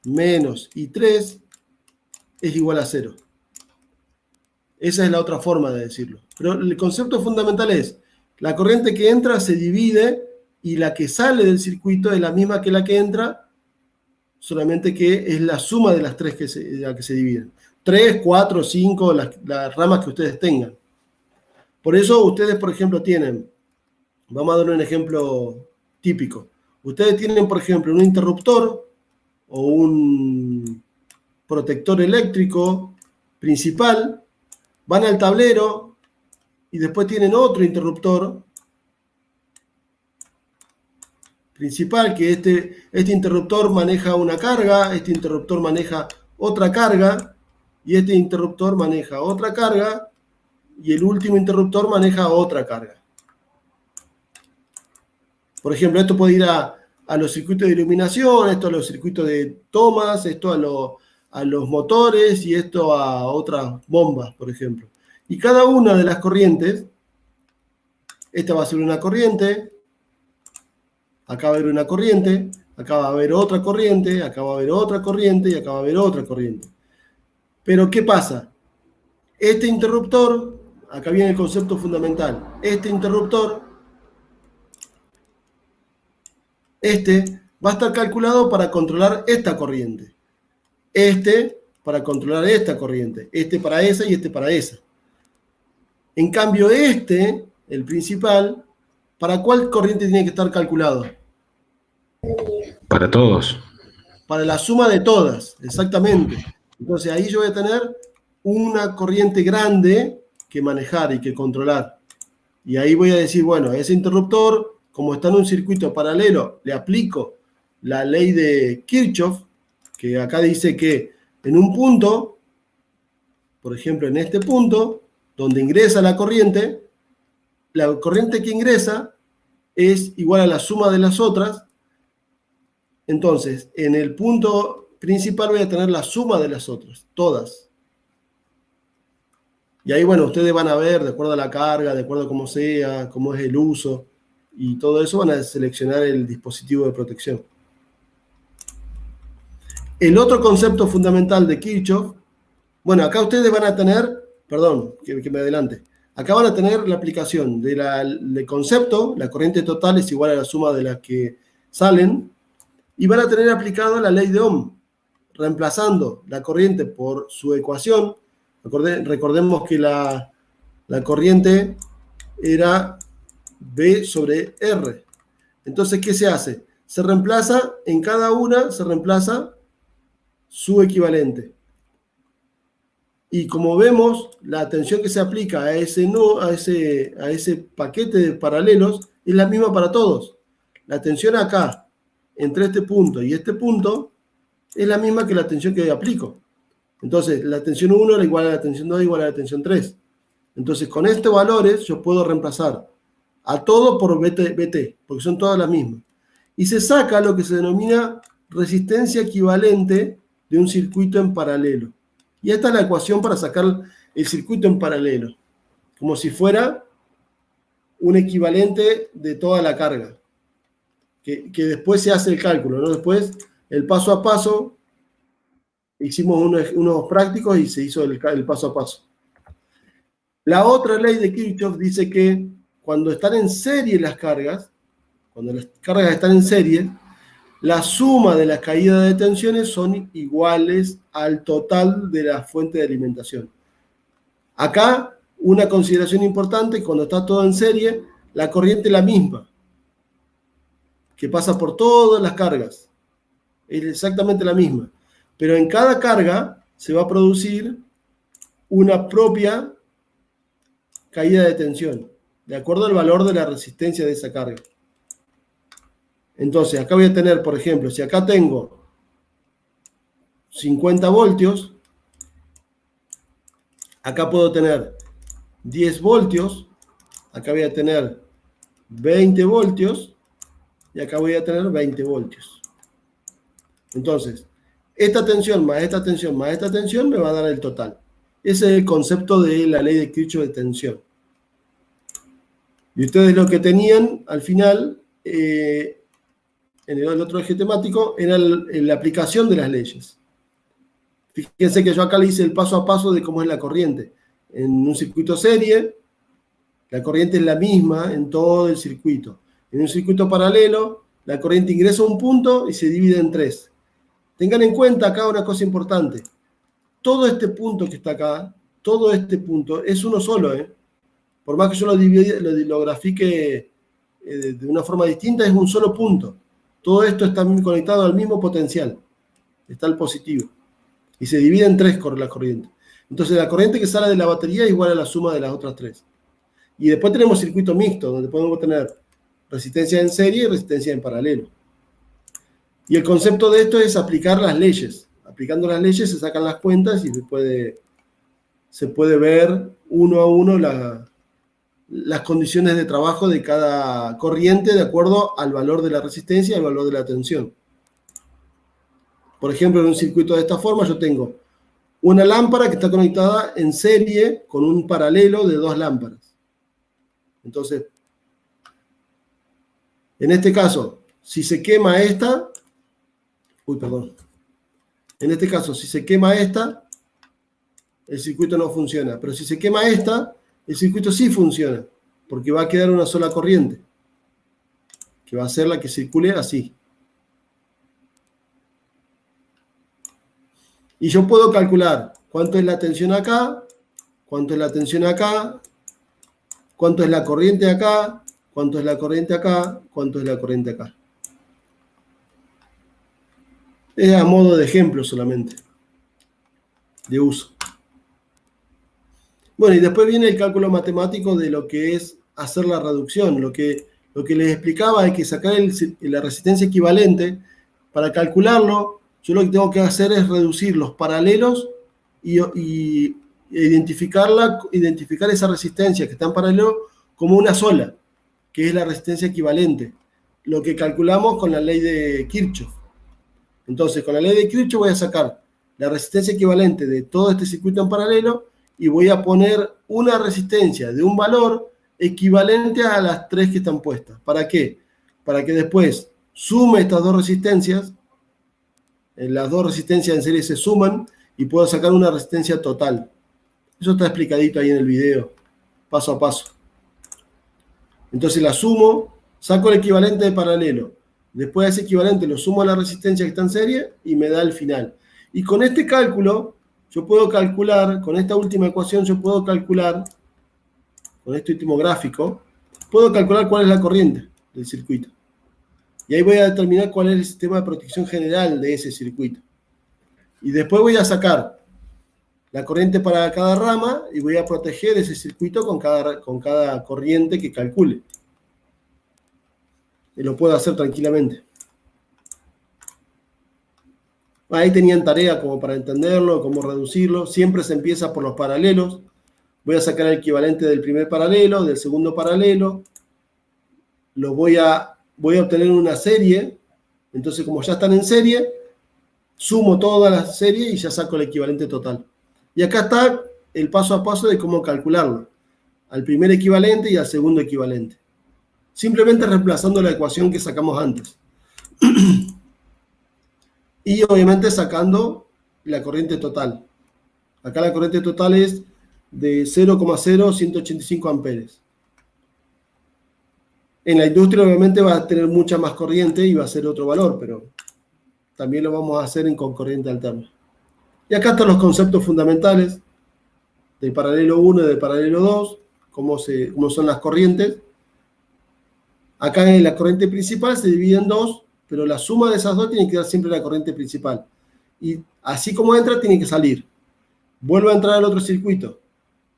menos I3 es igual a 0. Esa es la otra forma de decirlo. Pero el concepto fundamental es, la corriente que entra se divide y la que sale del circuito es la misma que la que entra, solamente que es la suma de las tres que se dividen. 3, 4, 5, las ramas que ustedes tengan. Por eso ustedes, por ejemplo, tienen, vamos a dar un ejemplo típico. Ustedes tienen, por ejemplo, un interruptor o un protector eléctrico principal, van al tablero y después tienen otro interruptor principal, que este interruptor maneja una carga, este interruptor maneja otra carga, y este interruptor maneja otra carga, y el último interruptor maneja otra carga. Por ejemplo, esto puede ir a los circuitos de iluminación, esto a los circuitos de tomas, esto a los motores y esto a otras bombas, por ejemplo. Y cada una de las corrientes, esta va a ser una corriente, acá va a haber una corriente, acá va a haber otra corriente, acá va a haber otra corriente y acá va a haber otra corriente. Pero ¿qué pasa? Este interruptor, acá viene el concepto fundamental, este interruptor, va a estar calculado para controlar esta corriente. Para controlar esta corriente. Para esa y para esa. En cambio, el principal, ¿para cuál corriente tiene que estar calculado? Para todos. Para la suma de todas, exactamente. Entonces ahí yo voy a tener una corriente grande que manejar y que controlar. Y ahí voy a decir, bueno, ese interruptor, como está en un circuito paralelo, le aplico la ley de Kirchhoff, que acá dice que en un punto, por ejemplo en este punto, donde ingresa la corriente que ingresa es igual a la suma de las otras. Entonces, en el punto principal voy a tener la suma de las otras, todas. Y ahí, bueno, ustedes van a ver, de acuerdo a la carga, de acuerdo a cómo sea, cómo es el uso, y todo eso van a seleccionar el dispositivo de protección. El otro concepto fundamental de Kirchhoff, bueno, acá ustedes van a tener, perdón, que me adelante, acá van a tener la aplicación del concepto, la corriente total es igual a la suma de las que salen, y van a tener aplicado la ley de Ohm, reemplazando la corriente por su ecuación. Recordemos que la corriente era B sobre R. Entonces, ¿qué se hace? Se reemplaza, en cada una se reemplaza su equivalente. Y como vemos, la tensión que se aplica a ese paquete de paralelos es la misma para todos. La tensión acá, entre este punto y este punto, es la misma que la tensión que aplico. Entonces, la tensión 1 es igual a la tensión 2 igual a la tensión 3. Entonces, con estos valores yo puedo reemplazar a todo por BT, porque son todas las mismas. Y se saca lo que se denomina resistencia equivalente de un circuito en paralelo. Y esta es la ecuación para sacar el circuito en paralelo, como si fuera un equivalente de toda la carga, que después se hace el cálculo, ¿no? Después, el paso a paso, hicimos unos prácticos y se hizo el paso a paso. La otra ley de Kirchhoff dice que cuando están en serie las cargas, cuando las cargas están en serie, la suma de las caídas de tensiones son iguales al total de la fuente de alimentación. Acá, una consideración importante, cuando está todo en serie, la corriente es la misma, que pasa por todas las cargas. Es exactamente la misma. Pero en cada carga se va a producir una propia caída de tensión, de acuerdo al valor de la resistencia de esa carga. Entonces, acá voy a tener, por ejemplo, si acá tengo 50 voltios, acá puedo tener 10 voltios, acá voy a tener 20 voltios, y acá voy a tener 20 voltios. Entonces, esta tensión más esta tensión más esta tensión me va a dar el total. Ese es el concepto de la ley de Kirchhoff de tensión. Y ustedes lo que tenían al final, en el otro eje temático, era la aplicación de las leyes. Fíjense que yo acá le hice el paso a paso de cómo es la corriente. En un circuito serie, la corriente es la misma en todo el circuito. En un circuito paralelo, la corriente ingresa a un punto y se divide en 3. Tengan en cuenta acá una cosa importante. Todo este punto que está acá, todo este punto, es uno solo, ¿eh? Por más que yo lo grafique de una forma distinta, es un solo punto. Todo esto está conectado al mismo potencial. Está el positivo. Y se divide en 3 la corriente. Entonces la corriente que sale de la batería es igual a la suma de las otras 3. Y después tenemos circuito mixto, donde podemos tener resistencia en serie y resistencia en paralelo. Y el concepto de esto es aplicar las leyes. Aplicando las leyes se sacan las cuentas y se puede ver uno a uno las condiciones de trabajo de cada corriente de acuerdo al valor de la resistencia y al valor de la tensión. Por ejemplo, en un circuito de esta forma yo tengo una lámpara que está conectada en serie con un paralelo de 2 lámparas. Entonces, en este caso, si se quema esta, en este caso, si se quema esta, el circuito no funciona. Pero si se quema esta, el circuito sí funciona, porque va a quedar una sola corriente, que va a ser la que circule así. Y yo puedo calcular cuánto es la tensión acá, cuánto es la tensión acá, cuánto es la corriente acá, cuánto es la corriente acá, cuánto es la corriente acá. Es a modo de ejemplo solamente, de uso. Bueno, y después viene el cálculo matemático de lo que es hacer la reducción. Lo que les explicaba es que sacar la resistencia equivalente. Para calcularlo, yo lo que tengo que hacer es reducir los paralelos y identificar esa resistencia que está en paralelo como una sola, que es la resistencia equivalente. Lo que calculamos con la ley de Kirchhoff. Entonces, con la ley de Kirchhoff voy a sacar la resistencia equivalente de todo este circuito en paralelo y voy a poner una resistencia de un valor equivalente a las 3 que están puestas. ¿Para qué? Para que después sume estas 2 resistencias, las 2 resistencias en serie se suman y puedo sacar una resistencia total. Eso está explicadito ahí en el video, paso a paso. Entonces la sumo, saco el equivalente de paralelo. Después de ese equivalente lo sumo a la resistencia que está en serie y me da el final. Y con este cálculo, yo puedo calcular, con esta última ecuación, yo puedo calcular, con este último gráfico, puedo calcular cuál es la corriente del circuito. Y ahí voy a determinar cuál es el sistema de protección general de ese circuito. Y después voy a sacar la corriente para cada rama y voy a proteger ese circuito con cada corriente que calcule. Y lo puedo hacer tranquilamente. Ahí tenían tarea como para entenderlo, cómo reducirlo. Siempre se empieza por los paralelos. Voy a sacar el equivalente del primer paralelo, del segundo paralelo. Voy a obtener una serie. Entonces, como ya están en serie, sumo toda la serie y ya saco el equivalente total. Y acá está el paso a paso de cómo calcularlo, al primer equivalente y al segundo equivalente. Simplemente reemplazando la ecuación que sacamos antes. Y obviamente sacando la corriente total. Acá la corriente total es de 0,0185 amperes. En la industria obviamente va a tener mucha más corriente y va a ser otro valor, pero también lo vamos a hacer con corriente alterna. Y acá están los conceptos fundamentales del paralelo 1 y del paralelo 2, cómo son las corrientes. Acá en la corriente principal se divide en dos, pero la suma de esas dos tiene que dar siempre la corriente principal. Y así como entra, tiene que salir. Vuelve a entrar al otro circuito.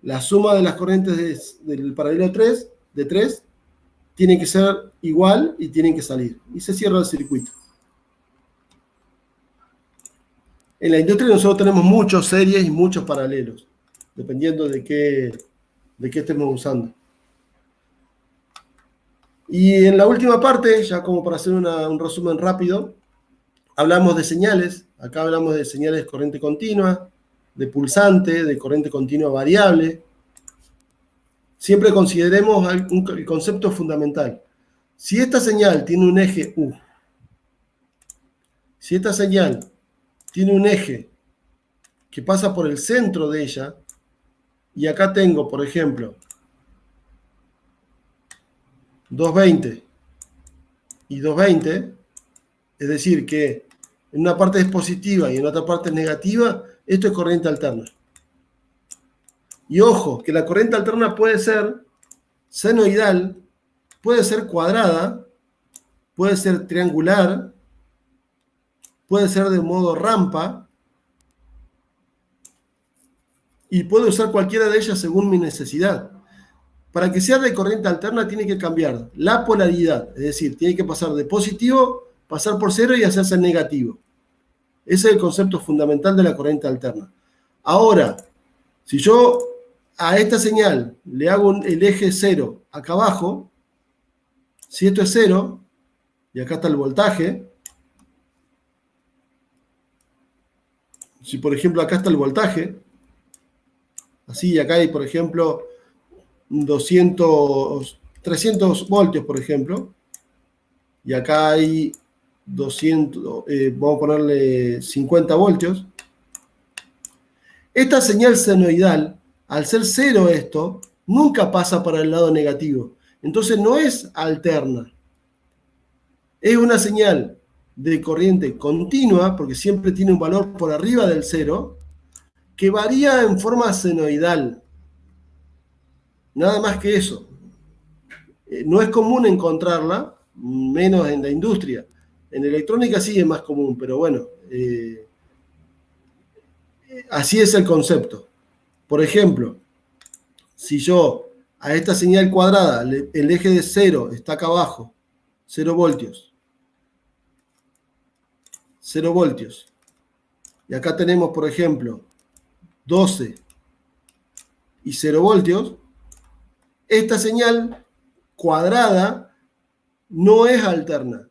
La suma de las corrientes del paralelo 3, de 3, tiene que ser igual y tienen que salir. Y se cierra el circuito. En la industria nosotros tenemos muchas series y muchos paralelos, dependiendo de qué estemos usando. Y en la última parte, ya como para hacer un resumen rápido, hablamos de señales. Acá hablamos de señales de corriente continua, de pulsante, de corriente continua variable. Siempre consideremos el concepto fundamental. Si esta señal tiene un eje U, si esta señal tiene un eje que pasa por el centro de ella, y acá tengo, por ejemplo, 220 y 220, es decir, que en una parte es positiva y en otra parte es negativa, esto es corriente alterna. Y ojo, que la corriente alterna puede ser senoidal, puede ser cuadrada, puede ser triangular, puede ser de modo rampa, y puedo usar cualquiera de ellas según mi necesidad. Para que sea de corriente alterna tiene que cambiar la polaridad, es decir, tiene que pasar de positivo, pasar por cero y hacerse negativo. Ese es el concepto fundamental de la corriente alterna. Ahora, si yo a esta señal le hago el eje 0 acá abajo, si esto es 0, y acá está el voltaje, si por ejemplo acá está el voltaje, así, y acá hay por ejemplo 300 voltios, por ejemplo, y acá hay 200, vamos a ponerle 50 voltios. Esta señal senoidal, al ser 0 esto, nunca pasa para el lado negativo. Entonces no es alterna. Es una señal de corriente continua, porque siempre tiene un valor por arriba del 0, que varía en forma senoidal. Nada más que eso. No es común encontrarla, menos en la industria. En electrónica sí es más común, pero bueno, así es el concepto. Por ejemplo, si yo a esta señal cuadrada, el eje de 0 está acá abajo, 0 voltios. 0 voltios. Y acá tenemos, por ejemplo, 12 y 0 voltios. Esta señal cuadrada no es alterna,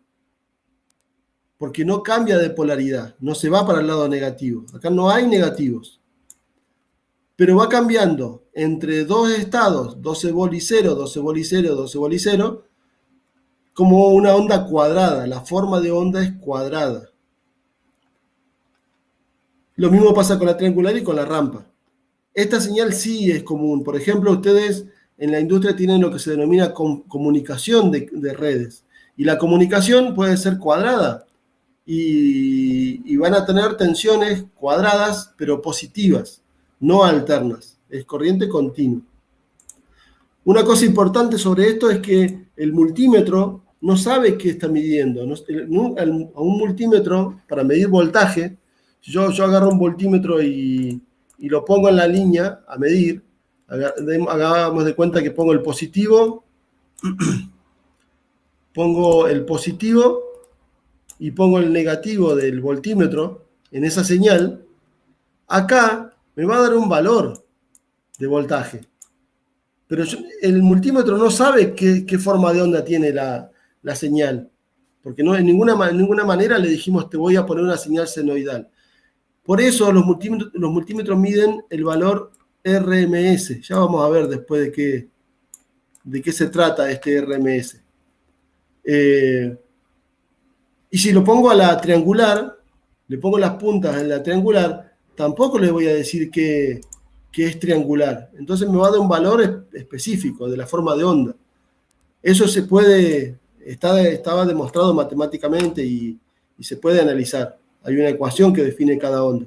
porque no cambia de polaridad, no se va para el lado negativo. Acá no hay negativos. Pero va cambiando entre dos estados, 12 volt y 0, 12 volt y 0, 12 volt y 0, como una onda cuadrada. La forma de onda es cuadrada. Lo mismo pasa con la triangular y con la rampa. Esta señal sí es común. Por ejemplo, ustedes en la industria tienen lo que se denomina comunicación de redes. Y la comunicación puede ser cuadrada. Y van a tener tensiones cuadradas, pero positivas, no alternas. Es corriente continua. Una cosa importante sobre esto es que el multímetro no sabe qué está midiendo. A un multímetro, para medir voltaje, si yo agarro un voltímetro y lo pongo en la línea a medir, hagamos de cuenta que pongo el positivo, y pongo el negativo del voltímetro en esa señal, acá me va a dar un valor de voltaje. Pero el multímetro no sabe qué forma de onda tiene la señal, porque no, en ninguna manera le dijimos te voy a poner una señal senoidal. Por eso los multímetros miden el valor RMS. Ya vamos a ver después de qué se trata este RMS. Y si lo pongo a la triangular, le pongo las puntas en la triangular, tampoco le voy a decir que es triangular. Entonces me va a dar un valor específico de la forma de onda. Eso se puede, estaba demostrado matemáticamente y se puede analizar. Hay una ecuación que define cada onda.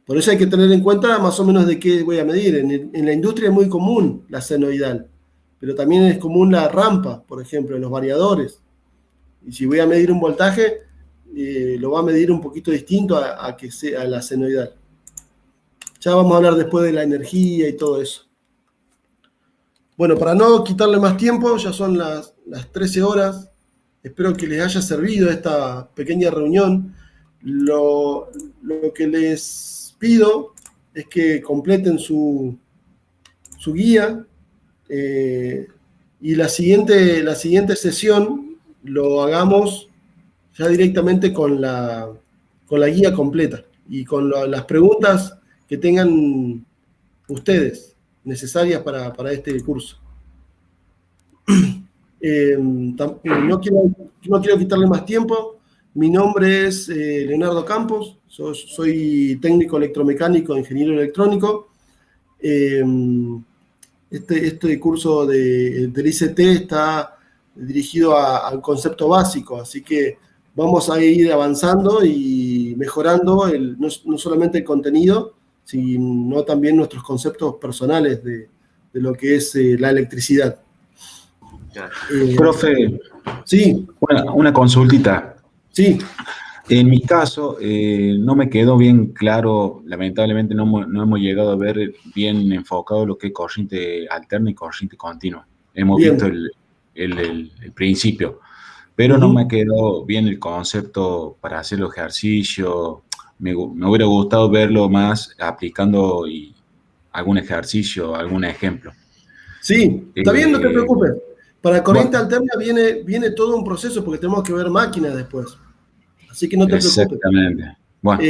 Por eso hay que tener en cuenta más o menos de qué voy a medir. En la industria es muy común la senoidal, pero también es común la rampa, por ejemplo, en los variadores. Y si voy a medir un voltaje, lo va a medir un poquito distinto a que sea la senoidal. Ya vamos a hablar después de la energía y todo eso. Bueno, para no quitarle más tiempo, ya son las 13 horas. Espero que les haya servido esta pequeña reunión. Lo que les pido es que completen su guía y la siguiente sesión lo hagamos ya directamente con la guía completa y con las preguntas que tengan ustedes necesarias para este curso. No quiero quitarle más tiempo. Mi nombre es Leonardo Campos, soy técnico electromecánico, ingeniero electrónico. Este curso del ICT está dirigido al concepto básico, así que vamos a ir avanzando y mejorando no solamente el contenido, sino también nuestros conceptos personales de lo que es la electricidad. Profe, Sí, una consultita. sí. En mi caso, no me quedó bien claro, lamentablemente no hemos llegado a ver bien enfocado lo que es corriente alterna y corriente continua. Hemos Bien. visto el principio, pero no me quedó bien el concepto para hacer los ejercicios. Me hubiera gustado verlo más aplicando algún ejercicio, algún ejemplo. Sí, está bien, no te preocupes. Para corriente Bueno. alterna viene todo un proceso porque tenemos que ver máquinas después. Así que no te preocupes. Exactamente. Bueno,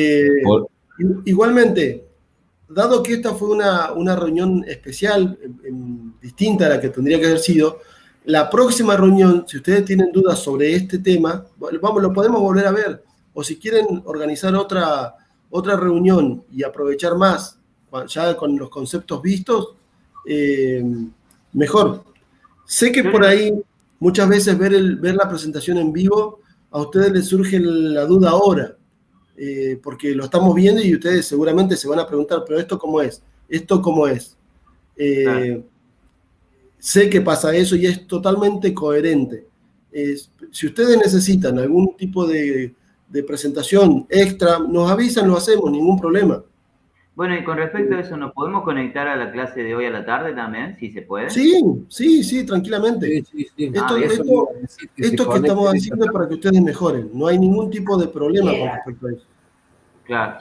igualmente, dado que esta fue una reunión especial, distinta a la que tendría que haber sido, la próxima reunión, si ustedes tienen dudas sobre este tema, lo podemos volver a ver. O si quieren organizar otra reunión y aprovechar más, ya con los conceptos vistos, mejor. Sé que por ahí muchas veces ver la presentación en vivo, a ustedes les surge la duda ahora, porque lo estamos viendo y ustedes seguramente se van a preguntar, pero ¿esto cómo es? ¿Esto cómo es? Claro. Sé que pasa eso y es totalmente coherente. Si ustedes necesitan algún tipo de presentación extra, nos avisan, lo hacemos, ningún problema. Bueno, y con respecto a eso, ¿nos podemos conectar a la clase de hoy a la tarde también, si se puede? Sí, tranquilamente. Sí. Esto que estamos haciendo es para que ustedes mejoren. No hay ningún tipo de problema con respecto a eso. Claro.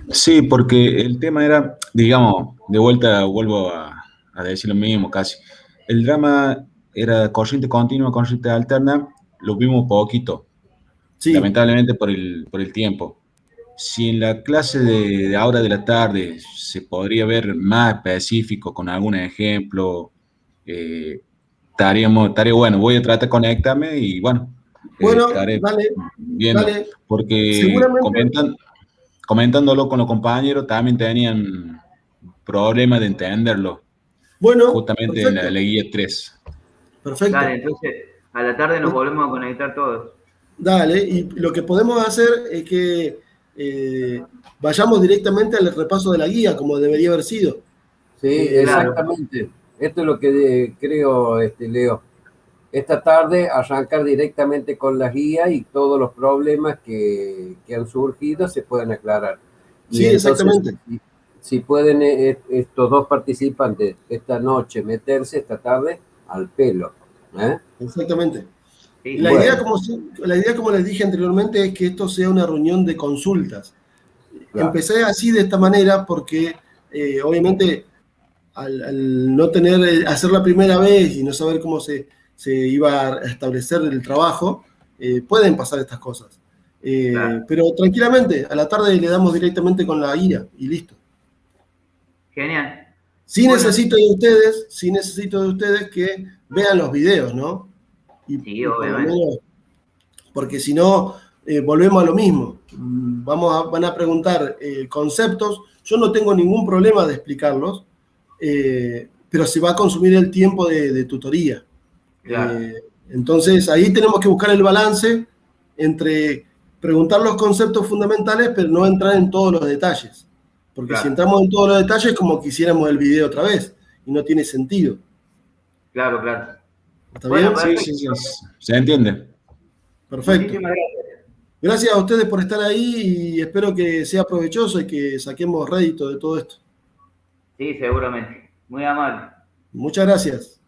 Sí, porque el tema era, digamos, de vuelta vuelvo a decir lo mismo casi. El drama era corriente continua, corriente alterna, lo vimos poquito, sí. Lamentablemente por el tiempo. Si en la clase de ahora de la tarde se podría ver más específico con algún ejemplo, estaría bueno. Voy a tratar de conectarme y bueno, estaré viendo. Dale. Porque comentándolo con los compañeros también tenían problemas de entenderlo. Bueno, justamente perfecto. En la guía 3. Perfecto. Dale, entonces a la tarde nos volvemos a conectar todos. Dale, y lo que podemos hacer es que vayamos directamente al repaso de la guía, como debería haber sido. Sí, exactamente. Claro. Esto es lo que creo, Leo. Esta tarde arrancar directamente con la guía y todos los problemas que han surgido se pueden aclarar. Y sí, entonces, exactamente. Si pueden estos dos participantes esta noche meterse esta tarde al pelo. Exactamente. Sí, la idea, como les dije anteriormente, es que esto sea una reunión de consultas. Claro. Empecé así de esta manera porque obviamente al no hacer la primera vez y no saber cómo se iba a establecer el trabajo, pueden pasar estas cosas. Claro. Pero tranquilamente, a la tarde le damos directamente con la guía y listo. Genial. Sí Bueno. necesito de ustedes que vean los videos, ¿no? Sí, Y por lo obviamente. menos, porque si no, volvemos a lo mismo. Van a preguntar conceptos. Yo no tengo ningún problema de explicarlos, pero se va a consumir el tiempo de tutoría. Claro. Entonces, ahí tenemos que buscar el balance entre preguntar los conceptos fundamentales, pero no entrar en todos los detalles. Porque Claro. si entramos en todos los detalles, es como quisiéramos el video otra vez, y no tiene sentido. Claro, claro. ¿Está Bueno, bien? Sí, sí, sí, se entiende. Perfecto. Muchísimas gracias. Gracias a ustedes por estar ahí y espero que sea provechoso y que saquemos rédito de todo esto. Sí, seguramente. Muy amable. Muchas gracias.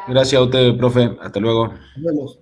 Gracias a usted, profe. Hasta luego. Nos vemos.